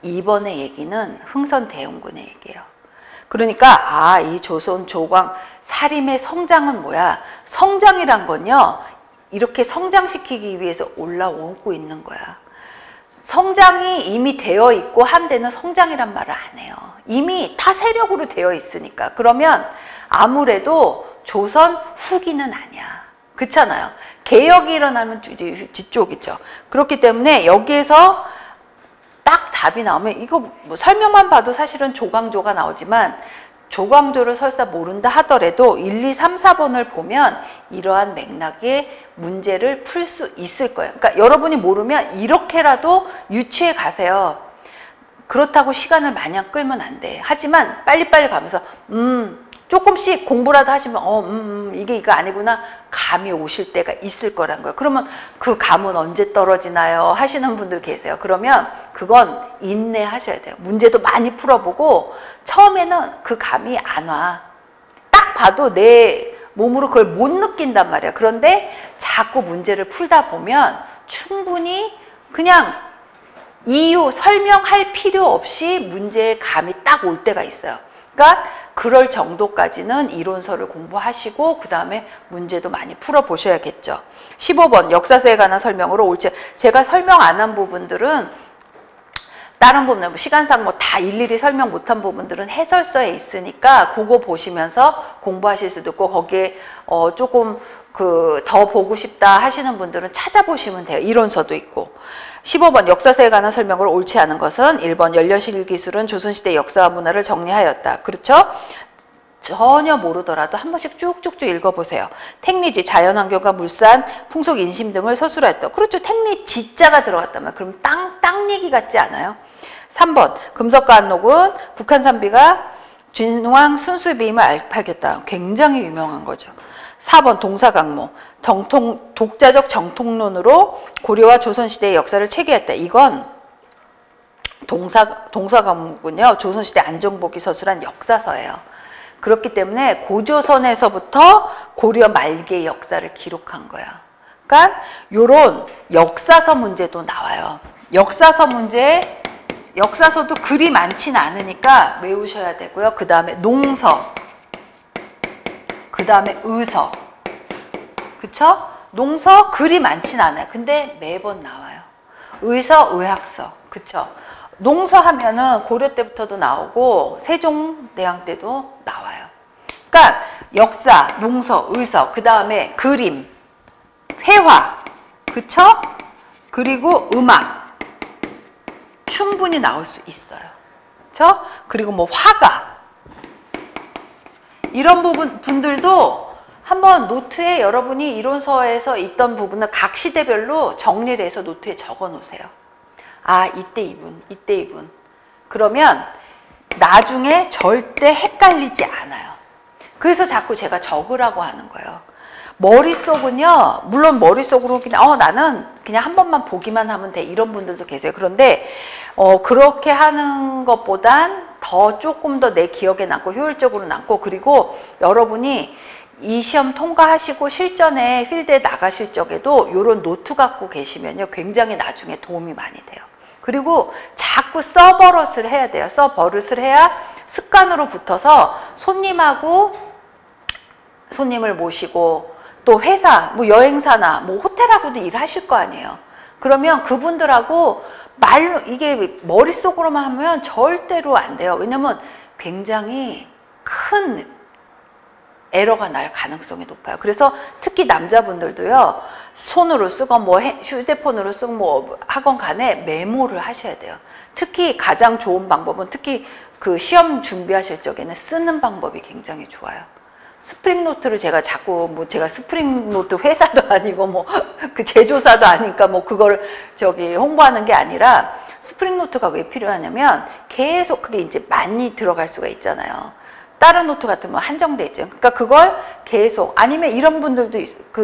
2번의 얘기는 흥선대원군의 얘기예요. 그러니까 이 조선 조광 사림의 성장은 뭐야? 성장이란 건요, 이렇게 성장시키기 위해서 올라오고 있는 거야. 성장이 이미 되어 있고 한 데는 성장이란 말을 안 해요. 이미 타 세력으로 되어 있으니까. 그러면 아무래도 조선 후기는 아니야. 그렇잖아요. 개혁이 일어나면 뒤쪽이죠. 그렇기 때문에 여기에서 딱 답이 나오면, 이거 뭐 설명만 봐도 사실은 조광조가 나오지만, 조광조를 설사 모른다 하더라도 1, 2, 3, 4번을 보면 이러한 맥락의 문제를 풀 수 있을 거예요. 그러니까 여러분이 모르면 이렇게라도 유추해 가세요. 그렇다고 시간을 마냥 끌면 안 돼. 하지만 빨리빨리 가면서 조금씩 공부라도 하시면 이게 이거 아니구나 감이 오실 때가 있을 거란 거예요. 그러면 그 감은 언제 떨어지나요? 하시는 분들 계세요. 그러면 그건 인내하셔야 돼요. 문제도 많이 풀어보고 처음에는 그 감이 안 와. 딱 봐도 내 몸으로 그걸 못 느낀단 말이야. 그런데 자꾸 문제를 풀다 보면 충분히 그냥 이유 설명할 필요 없이 문제의 감이 딱 올 때가 있어요. 그러니까 그럴 정도까지는 이론서를 공부하시고 그 다음에 문제도 많이 풀어보셔야겠죠. 15번 역사서에 관한 설명으로 옳지. 제가 설명 안 한 부분들은 다른 부분, 시간상 뭐 다 일일이 설명 못한 부분들은 해설서에 있으니까 그거 보시면서 공부하실 수도 있고, 거기에 조금 더 보고 싶다 하시는 분들은 찾아보시면 돼요. 이론서도 있고. 15번 역사서에 관한 설명으로 옳지 않은 것은 1번 연려실 기술은 조선시대 역사와 문화를 정리하였다. 그렇죠? 전혀 모르더라도 한 번씩 쭉쭉쭉 읽어보세요. 택리지, 자연환경과 물산, 풍속, 인심 등을 서술하였다. 그렇죠. 택리지자가 들어갔단 말이에요. 그럼 땅 얘기 같지 않아요? 3번 금석과 안록은 북한 산비가 진왕 순수비임을 밝혔다. 굉장히 유명한 거죠. 4번 동사강모, 독자적 정통론으로 고려와 조선시대의 역사를 체계했다. 이건 동사강모군요. 조선시대 안정복이 서술한 역사서예요. 그렇기 때문에 고조선에서부터 고려 말기의 역사를 기록한 거야. 그러니까 요런 역사서 문제도 나와요. 역사서 문제, 역사서도 글이 많진 않으니까 외우셔야 되고요. 그 다음에 농서, 그 다음에 의서, 그쵸? 농서 글이 많진 않아요. 근데 매번 나와요. 의서, 의학서, 그쵸? 농서 하면은 고려 때부터도 나오고 세종대왕 때도 나와요. 그러니까 역사, 농서, 의서, 그 다음에 그림, 회화, 그쵸? 그리고 음악 충분히 나올 수 있어요. 그쵸? 그리고 뭐 화가, 이런 분들도 한번 노트에 여러분이 이론서에서 있던 부분을 각 시대별로 정리를 해서 노트에 적어 놓으세요. 아, 이때 이분, 이때 이분. 그러면 나중에 절대 헷갈리지 않아요. 그래서 자꾸 제가 적으라고 하는 거예요. 머릿속은요, 물론 머릿속으로 그냥 나는 그냥 한 번만 보기만 하면 돼, 이런 분들도 계세요. 그런데 그렇게 하는 것보단 조금 더 내 기억에 남고 효율적으로 남고, 그리고 여러분이 이 시험 통과하시고 실전에 필드에 나가실 적에도 이런 노트 갖고 계시면요, 굉장히 나중에 도움이 많이 돼요. 그리고 자꾸 써버릇을 해야 돼요. 써버릇을 해야 습관으로 붙어서 손님을 모시고 또 회사, 뭐 여행사나 뭐 호텔하고도 일하실 거 아니에요. 그러면 그분들하고 말로, 이게 머릿속으로만 하면 절대로 안 돼요. 왜냐면 굉장히 큰 에러가 날 가능성이 높아요. 그래서 특히 남자분들도요, 손으로 쓰건 뭐 휴대폰으로 쓰고 뭐 하건 간에 메모를 하셔야 돼요. 특히 가장 좋은 방법은, 특히 그 시험 준비하실 적에는 쓰는 방법이 굉장히 좋아요. 스프링노트를 제가 자꾸 제가 스프링노트 회사도 아니고 뭐 그 제조사도 아니니까 뭐 그걸 홍보하는 게 아니라, 스프링노트가 왜 필요하냐면 계속 그게 이제 많이 들어갈 수가 있잖아요. 다른 노트 같으면 한정돼 있죠. 그러니까 그걸 계속, 아니면 이런 분들도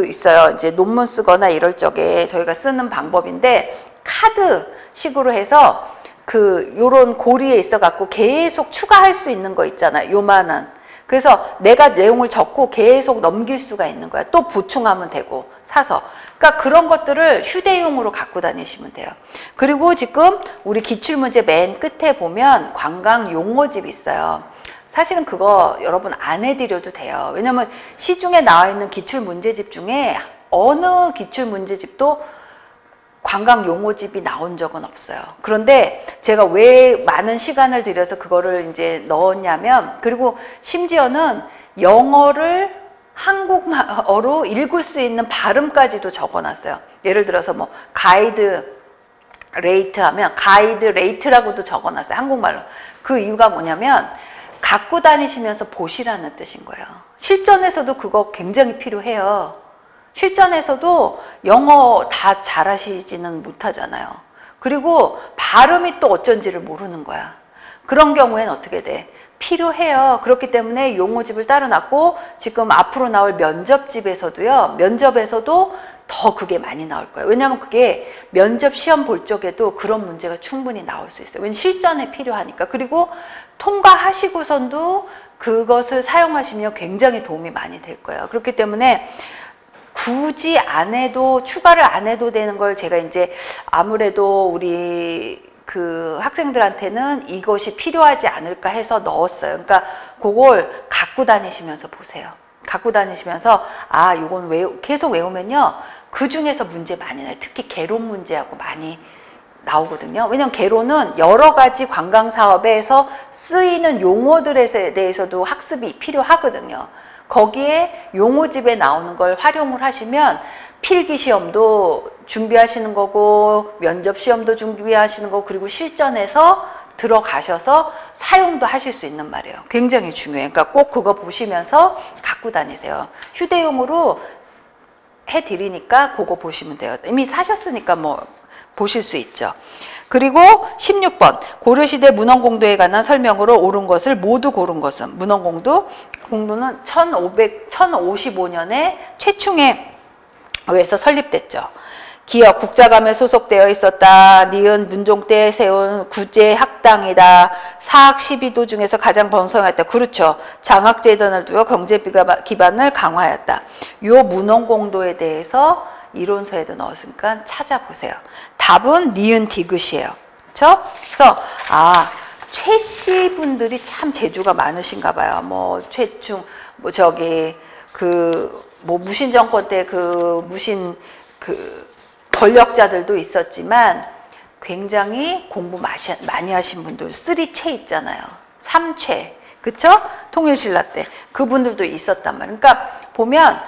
있어요. 이제 논문 쓰거나 이럴 적에 저희가 쓰는 방법인데, 카드식으로 해서 요런 고리에 있어 갖고 계속 추가할 수 있는 거 있잖아요. 요만한. 그래서 내가 내용을 적고 계속 넘길 수가 있는 거야. 또 보충하면 되고, 사서. 그러니까 그런 것들을 휴대용으로 갖고 다니시면 돼요. 그리고 지금 우리 기출문제 맨 끝에 보면 관광 용어집이 있어요. 사실은 그거 여러분 안 해드려도 돼요. 왜냐면 시중에 나와 있는 기출문제집 중에 어느 기출문제집도 관광 용어집이 나온 적은 없어요. 그런데 제가 왜 많은 시간을 들여서 그거를 이제 넣었냐면, 그리고 심지어는 영어를 한국어로 읽을 수 있는 발음까지도 적어놨어요. 예를 들어서 뭐 가이드 레이트 하면 가이드 레이트라고도 적어놨어요. 한국말로. 그 이유가 뭐냐면 갖고 다니시면서 보시라는 뜻인 거예요. 실전에서도 그거 굉장히 필요해요. 실전에서도 영어 다 잘하시지는 못하잖아요. 그리고 발음이 또 어쩐지를 모르는 거야. 그런 경우엔 어떻게 돼? 필요해요. 그렇기 때문에 용어집을 따로 놨고, 지금 앞으로 나올 면접집에서도요, 면접에서도 더 그게 많이 나올 거예요. 왜냐하면 그게 면접 시험 볼 적에도 그런 문제가 충분히 나올 수 있어요. 왜냐면 실전에 필요하니까. 그리고 통과하시고선도 그것을 사용하시면 굉장히 도움이 많이 될 거예요. 그렇기 때문에 굳이 안 해도, 추가를 안 해도 되는 걸 제가 이제 아무래도 우리 그 학생들한테는 이것이 필요하지 않을까 해서 넣었어요. 그러니까 그걸 갖고 다니시면서 보세요. 갖고 다니시면서, 아, 요건 계속 외우면요, 그 중에서 문제 많이 나요. 특히 개론 문제하고 많이 나오거든요. 왜냐면 개론은 여러 가지 관광 사업에서 쓰이는 용어들에 대해서도 학습이 필요하거든요. 거기에 용어집에 나오는 걸 활용을 하시면 필기 시험도 준비하시는 거고 면접 시험도 준비하시는 거고 그리고 실전에서 들어가셔서 사용도 하실 수 있는 말이에요. 굉장히 중요해요. 그러니까 꼭 그거 보시면서 갖고 다니세요. 휴대용으로 해드리니까 그거 보시면 돼요. 이미 사셨으니까 뭐 보실 수 있죠. 그리고 16번 고려시대 문헌공도에 관한 설명으로 옳은 것을 모두 고른 것은 문헌공도는 1055년에 최충에 의해서 설립됐죠. 기역 국자감에 소속되어 있었다. 니은 문종 때 세운 구제학당이다. 사학 12도 중에서 가장 번성했다. 그렇죠. 장학재단을 두어 경제 기반을 강화했다. 요 문헌공도에 대해서 이론서에도 넣었으니까 찾아보세요. 답은 니은 디귿이에요. 그렇죠? 그래서 최씨 분들이 참 재주가 많으신가 봐요. 뭐 최충 무신 정권 때 무신 권력자들도 있었지만 굉장히 공부 많이 하신 분들 3최 있잖아요. 3최. 그쵸? 통일신라 때 그분들도 있었단 말이에요. 그러니까 보면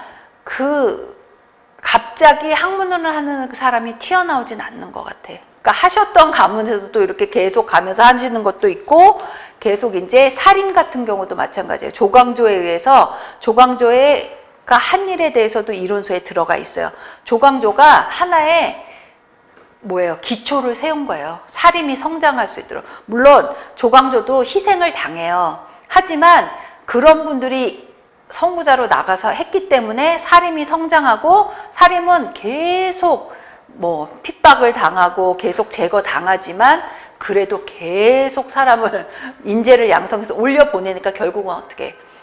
갑자기 학문을 하는 사람이 튀어나오진 않는 것 같아. 그러니까 하셨던 가문에서 또 이렇게 계속 가면서 하시는 것도 있고 계속 이제 살인 같은 경우도 마찬가지예요. 조광조에 의해서 조광조가 한 일에 대해서도 이론서에 들어가 있어요. 조광조가 하나의 기초를 세운 거예요. 사림이 성장할 수 있도록. 물론 조광조도 희생을 당해요. 하지만 그런 분들이 선구자로 나가서 했기 때문에 사림이 성장하고 사림은 계속 핍박을 당하고 계속 제거당하지만 그래도 계속 사람을 인재를 양성해서 올려보내니까 결국은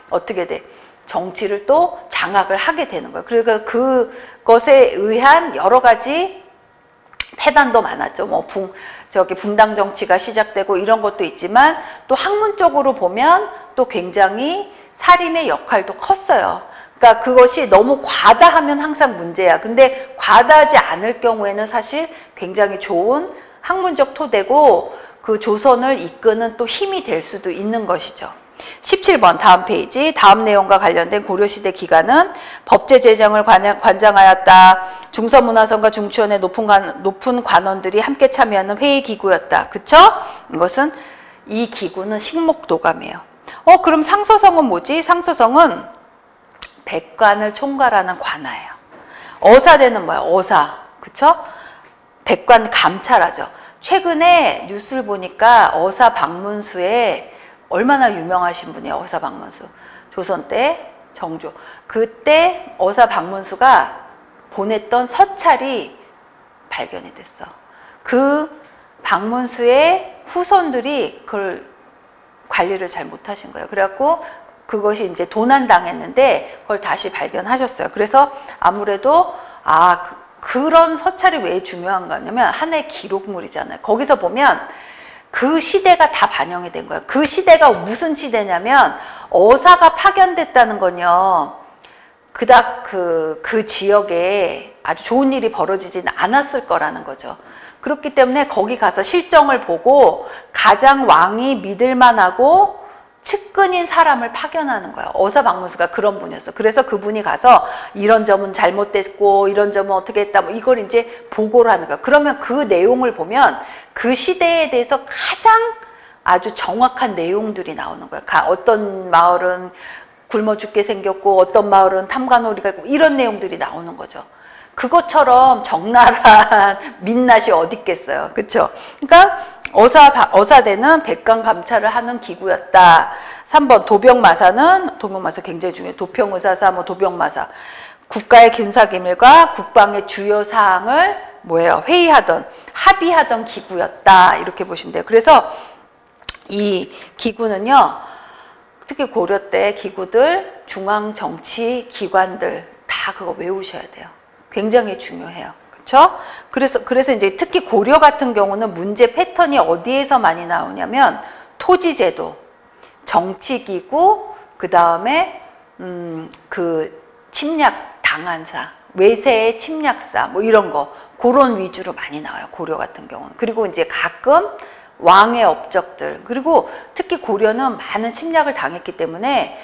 어떻게 돼? 정치를 또 장악을 하게 되는 거예요. 그러니까 그것에 의한 여러 가지 폐단도 많았죠. 분당 정치가 시작되고 이런 것도 있지만 또 학문적으로 보면 또 굉장히 사림의 역할도 컸어요. 그러니까 그것이 너무 과다하면 항상 문제야. 근데 과다하지 않을 경우에는 사실 굉장히 좋은 학문적 토대고 그 조선을 이끄는 또 힘이 될 수도 있는 것이죠. 17번 다음 페이지 다음 내용과 관련된 고려시대 기관은 법제 제정을 관장하였다. 중서문화선과 중추원의 높은 관원들이 함께 참여하는 회의기구였다. 그쵸? 이 기구는 식목도감이에요. 그럼 상서성은 뭐지? 상서성은 백관을 총괄하는 관아예요. 어사대는 뭐야? 어사. 그쵸? 백관 감찰하죠. 최근에 뉴스를 보니까 어사 박문수에 얼마나 유명하신 분이에요. 어사 박문수. 조선 때 정조. 그때 어사 박문수가 보냈던 서찰이 발견이 됐어. 그 박문수의 후손들이 그걸 관리를 잘 못하신 거예요. 그래갖고 그것이 이제 도난당했는데 그걸 다시 발견하셨어요. 그래서 아무래도 그런 서찰이 왜 중요한 거냐면 하나의 기록물이잖아요. 거기서 보면 그 시대가 다 반영이 된 거예요. 그 시대가 무슨 시대냐면 어사가 파견됐다는 건요. 그닥 그 지역에 아주 좋은 일이 벌어지지는 않았을 거라는 거죠. 그렇기 때문에 거기 가서 실정을 보고 가장 왕이 믿을만하고 측근인 사람을 파견하는 거예요. 어사 박문수가 그런 분이었어. 그래서 그분이 가서 이런 점은 잘못됐고 이런 점은 어떻게 했다 이걸 이제 보고를 하는 거예요. 그러면 그 내용을 보면 그 시대에 대해서 가장 아주 정확한 내용들이 나오는 거예요. 어떤 마을은 굶어 죽게 생겼고 어떤 마을은 탐관오리가 있고 이런 내용들이 나오는 거죠. 그것처럼 적나라한 민낯이 어디 있겠어요. 그렇죠? 그러니까 어사대는 백관 감찰을 하는 기구였다. 3번 도병마사는 굉장히 중요해요. 도평의사사, 도병마사. 국가의 군사기밀과 국방의 주요 사항을 회의하던 합의하던 기구였다. 이렇게 보시면 돼요. 그래서 이 기구는요. 특히 고려 때 기구들, 중앙정치 기관들 다 그거 외우셔야 돼요. 굉장히 중요해요. 그렇죠? 그래서 이제 특히 고려 같은 경우는 문제 패턴이 어디에서 많이 나오냐면 토지제도, 정치기구, 그 다음에 그 침략 당한사, 외세의 침략사 이런 거 그런 위주로 많이 나와요. 고려 같은 경우는. 그리고 이제 가끔 왕의 업적들 그리고 특히 고려는 많은 침략을 당했기 때문에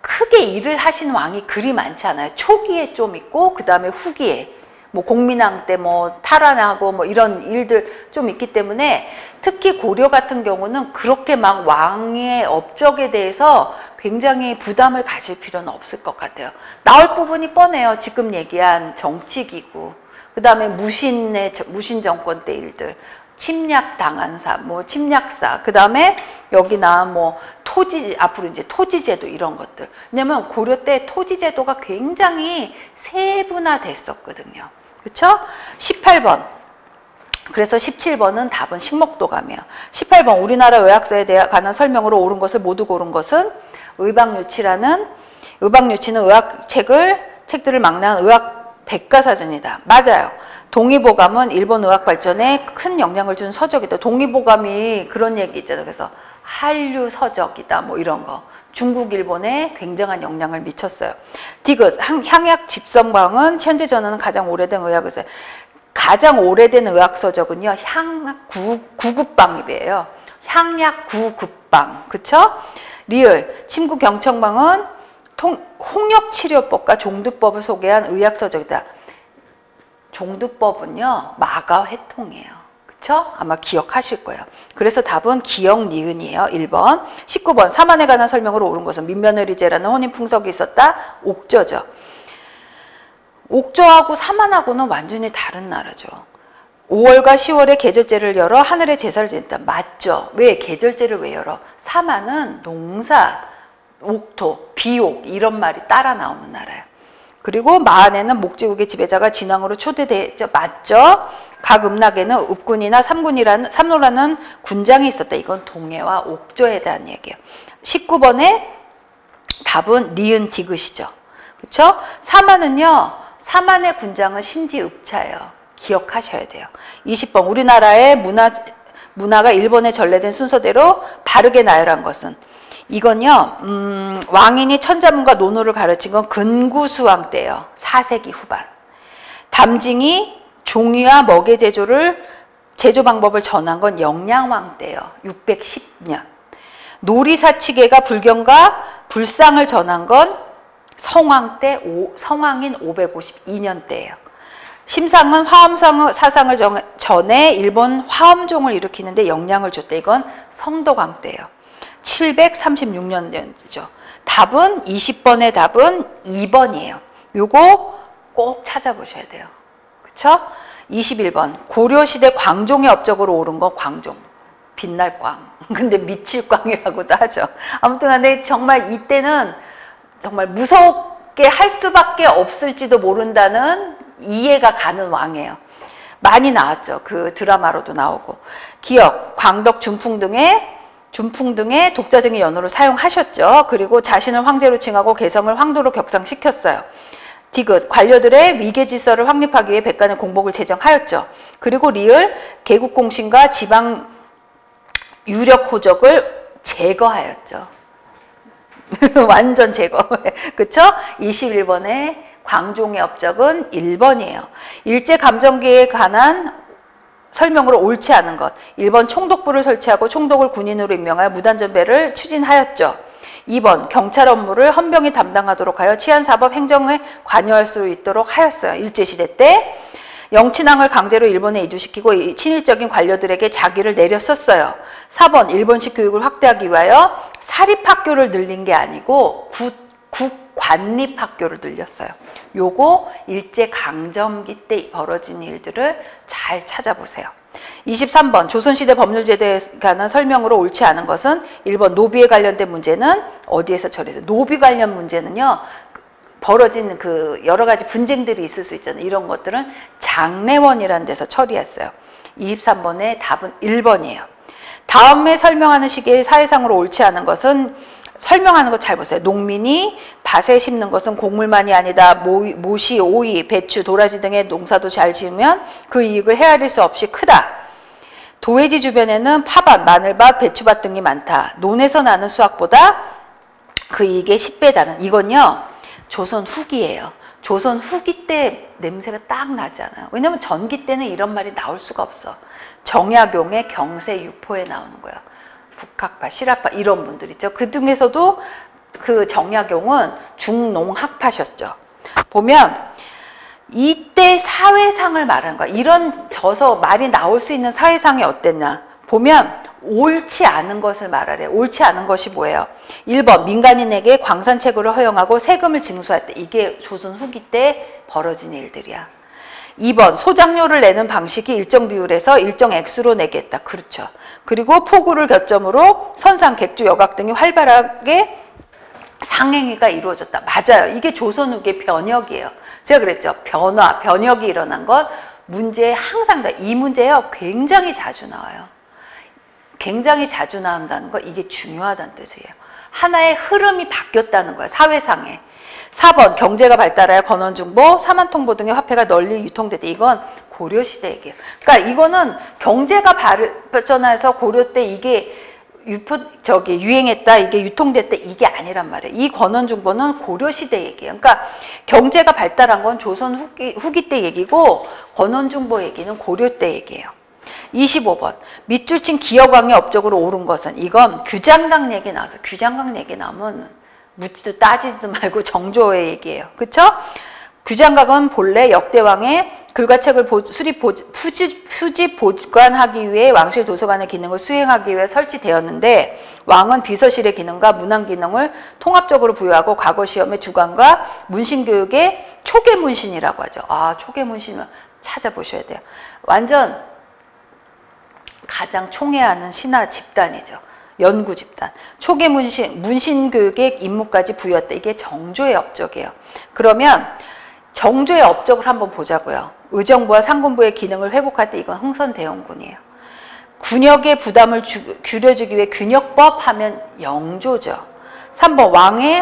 크게 일을 하신 왕이 그리 많지 않아요. 초기에 좀 있고 그 다음에 후기에 뭐 공민왕 때 뭐 탈환하고 뭐 이런 일들 좀 있기 때문에 특히 고려 같은 경우는 그렇게 막 왕의 업적에 대해서 굉장히 부담을 가질 필요는 없을 것 같아요. 나올 부분이 뻔해요. 지금 얘기한 정치기구, 그 다음에 무신 정권 때 일들, 침략 당한사, 뭐 침략사, 그 다음에 여기나 뭐 토지, 앞으로 이제 토지제도 이런 것들. 왜냐면 고려 때 토지제도가 굉장히 세분화됐었거든요. 그쵸? 18번. 그래서 17번은 답은 식목도감이에요. 18번 우리나라 의학사에 관한 설명으로 옳은 것을 모두 고른 것은 의박유치는 책들을 망라한 의학 백과사전이다. 맞아요. 동의보감은 일본 의학 발전에 큰 영향을 준 서적이다. 동의보감이 그런 얘기 있잖아요. 그래서 한류 서적이다. 뭐 이런 거. 중국, 일본에 굉장한 영향을 미쳤어요. 디귿, 향약 집성방은 현재 전하는 가장 오래된 의학에서 가장 오래된 의학서적은요. 향약 구급방이에요. 향약 구급방. 그쵸? 리을, 침구 경청방은 홍역치료법과 종두법을 소개한 의학서적이다. 종두법은요. 마가회통이에요. 그쵸? 아마 기억하실 거예요. 그래서 답은 기역, 니은이에요. 1번. 19번. 사만에 관한 설명으로 옳은 것은 민며느리제라는 혼인풍속이 있었다. 옥저죠. 옥저하고 사만하고는 완전히 다른 나라죠. 5월과 10월에 계절제를 열어 하늘에 제사를 지냈다. 맞죠? 왜? 계절제를 왜 열어? 사만은 농사, 옥토, 비옥 이런 말이 따라 나오는 나라예요. 그리고 마한에는 목지국의 지배자가 진왕으로 초대되죠. 맞죠? 각 음락에는 읍군이나 삼노라는 군장이 있었다. 이건 동해와 옥조에 대한 얘기예요. 19번에 답은 니은 디귿이죠. 그렇죠? 사만의 군장은 신지읍차예요. 기억하셔야 돼요. 20번 우리나라의 문화가 일본에 전래된 순서대로 바르게 나열한 것은 이건요. 왕인이 천자문과 논어를 가르친 건 근구수왕 때예요. 4세기 후반. 담징이 종이와 먹의 제조 방법을 전한 건 영량왕 때예요. 610년. 놀이사치계가 불경과 불상을 전한 건 성왕 때, 성왕인 552년 때예요. 심상은 화엄 사상을 전해 일본 화엄종을 일으키는데 영향을 줬다. 이건 성도광 때예요. 736년이죠. 답은 20번의 답은 2번이에요. 요거 꼭 찾아보셔야 돼요. 그쵸? 21번 고려시대 광종의 업적으로 옳은 건 광종. 빛날 광. 근데 미칠 광이라고도 하죠. 아무튼 간에 정말 이때는 정말 무섭게 할 수밖에 없을지도 모른다는 이해가 가는 왕이에요. 많이 나왔죠. 그 드라마로도 나오고. 기역, 광덕, 준풍 등의 독자적인 연호를 사용하셨죠. 그리고 자신을 황제로 칭하고 개성을 황도로 격상시켰어요. 디귿, 관료들의 위계질서를 확립하기 위해 백간의 공복을 제정하였죠. 그리고 리을, 개국공신과 지방 유력 호적을 제거하였죠. 완전 제거. 그쵸? 21번에 광종의 업적은 1번이에요. 일제감정기에 관한 설명으로 옳지 않은 것. 1번 총독부를 설치하고 총독을 군인으로 임명하여 무단전배를 추진하였죠. 2번 경찰 업무를 헌병이 담당하도록 하여 치안사법 행정에 관여할 수 있도록 하였어요. 일제시대 때 영친왕을 강제로 일본에 이주시키고 친일적인 관료들에게 자기를 내렸었어요. 4번 일본식 교육을 확대하기 위하여 사립학교를 늘린 게 아니고 국관립학교를 늘렸어요. 요거 일제강점기 때 벌어진 일들을 잘 찾아보세요. 23번 조선시대 법률제도에 관한 설명으로 옳지 않은 것은 1번 노비에 관련된 문제는 어디에서 처리해서 노비 관련 문제는요. 벌어진 그 여러 가지 분쟁들이 있을 수 있잖아요. 이런 것들은 장례원이라는 데서 처리했어요. 23번의 답은 1번이에요. 다음에 설명하는 시기에 사회상으로 옳지 않은 것은 설명하는 거 잘 보세요. 농민이 밭에 심는 것은 곡물만이 아니다. 모시, 오이, 배추, 도라지 등의 농사도 잘 지으면 그 이익을 헤아릴 수 없이 크다. 도회지 주변에는 파밭, 마늘밭, 배추밭 등이 많다. 논에서 나는 수확보다 그 이익의 10배 다른. 이건요. 조선 후기예요. 조선 후기 때 냄새가 딱 나지 않아요. 왜냐면 전기 때는 이런 말이 나올 수가 없어. 정약용의 경세유포에 나오는 거예요. 북학파, 실학파 이런 분들 있죠. 그 중에서도 그 정약용은 중농학파셨죠. 보면 이때 사회상을 말하는 거야. 이런 저서 말이 나올 수 있는 사회상이 어땠냐. 보면 옳지 않은 것을 말하래. 옳지 않은 것이 뭐예요? 1번 민간인에게 광산채굴을 허용하고 세금을 징수할 때. 이게 조선 후기 때 벌어진 일들이야. 2번 소장료를 내는 방식이 일정 비율에서 일정 액수로 내겠다. 그렇죠. 그리고 포구를 겨점으로 선상, 객주, 여각 등이 활발하게 상행위가 이루어졌다. 맞아요. 이게 조선 후기의 변혁이에요. 제가 그랬죠. 변혁이 일어난 것 문제에 항상 이 문제요. 굉장히 자주 나와요. 굉장히 자주 나온다는 거 이게 중요하다는 뜻이에요. 하나의 흐름이 바뀌었다는 거예요. 사회상에. 4번 경제가 발달하여 건원중보, 사만통보 등의 화폐가 널리 유통됐다. 이건 고려시대 얘기예요. 그러니까 이거는 경제가 발전해서 고려 때 이게 유행했다, 이게 유통됐다, 이게 아니란 말이에요. 이 권원중보는 고려시대 얘기예요. 그러니까 경제가 발달한 건 조선 후기 때 얘기고 권원중보 얘기는 고려 때 얘기예요. 25번 밑줄 친 기여광의 업적으로 오른 것은 이건 규장각 얘기 나와서 규장각 얘기 나오면 묻지도 따지지도 말고 정조의 얘기예요. 그쵸? 규장각은 본래 역대왕의 글과책을 수집 보관하기 위해 왕실 도서관의 기능을 수행하기 위해 설치되었는데 왕은 비서실의 기능과 문항 기능을 통합적으로 부여하고 과거 시험의 주관과 문신교육의 초계문신이라고 하죠. 아, 초계문신은 찾아보셔야 돼요. 완전 가장 총애하는 신하 집단이죠. 연구 집단. 초계 문신교육의 임무까지 부여했다. 이게 정조의 업적이에요. 그러면 정조의 업적을 한번 보자고요. 의정부와 상군부의 기능을 회복할 때 이건 흥선대원군이에요. 군역의 부담을 줄여주기 위해 균역법 하면 영조죠. 3번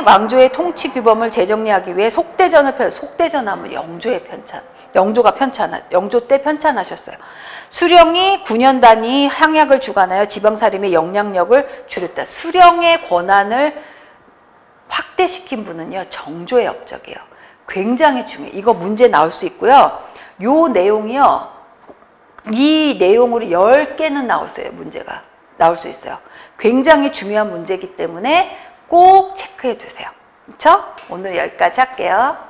왕조의 통치 규범을 재정리하기 위해 속대전하면 영조의 편찬. 영조 때 편찬하셨어요. 수령이 9년 단위 항약을 주관하여 지방살림의 영향력을 줄였다. 수령의 권한을 확대시킨 분은요, 정조의 업적이에요. 굉장히 중요해요. 이거 문제 나올 수 있고요. 요 내용이요, 이 내용으로 10개는 문제가 나올 수 있어요. 굉장히 중요한 문제이기 때문에 꼭 체크해 두세요. 그렇죠? 오늘 여기까지 할게요.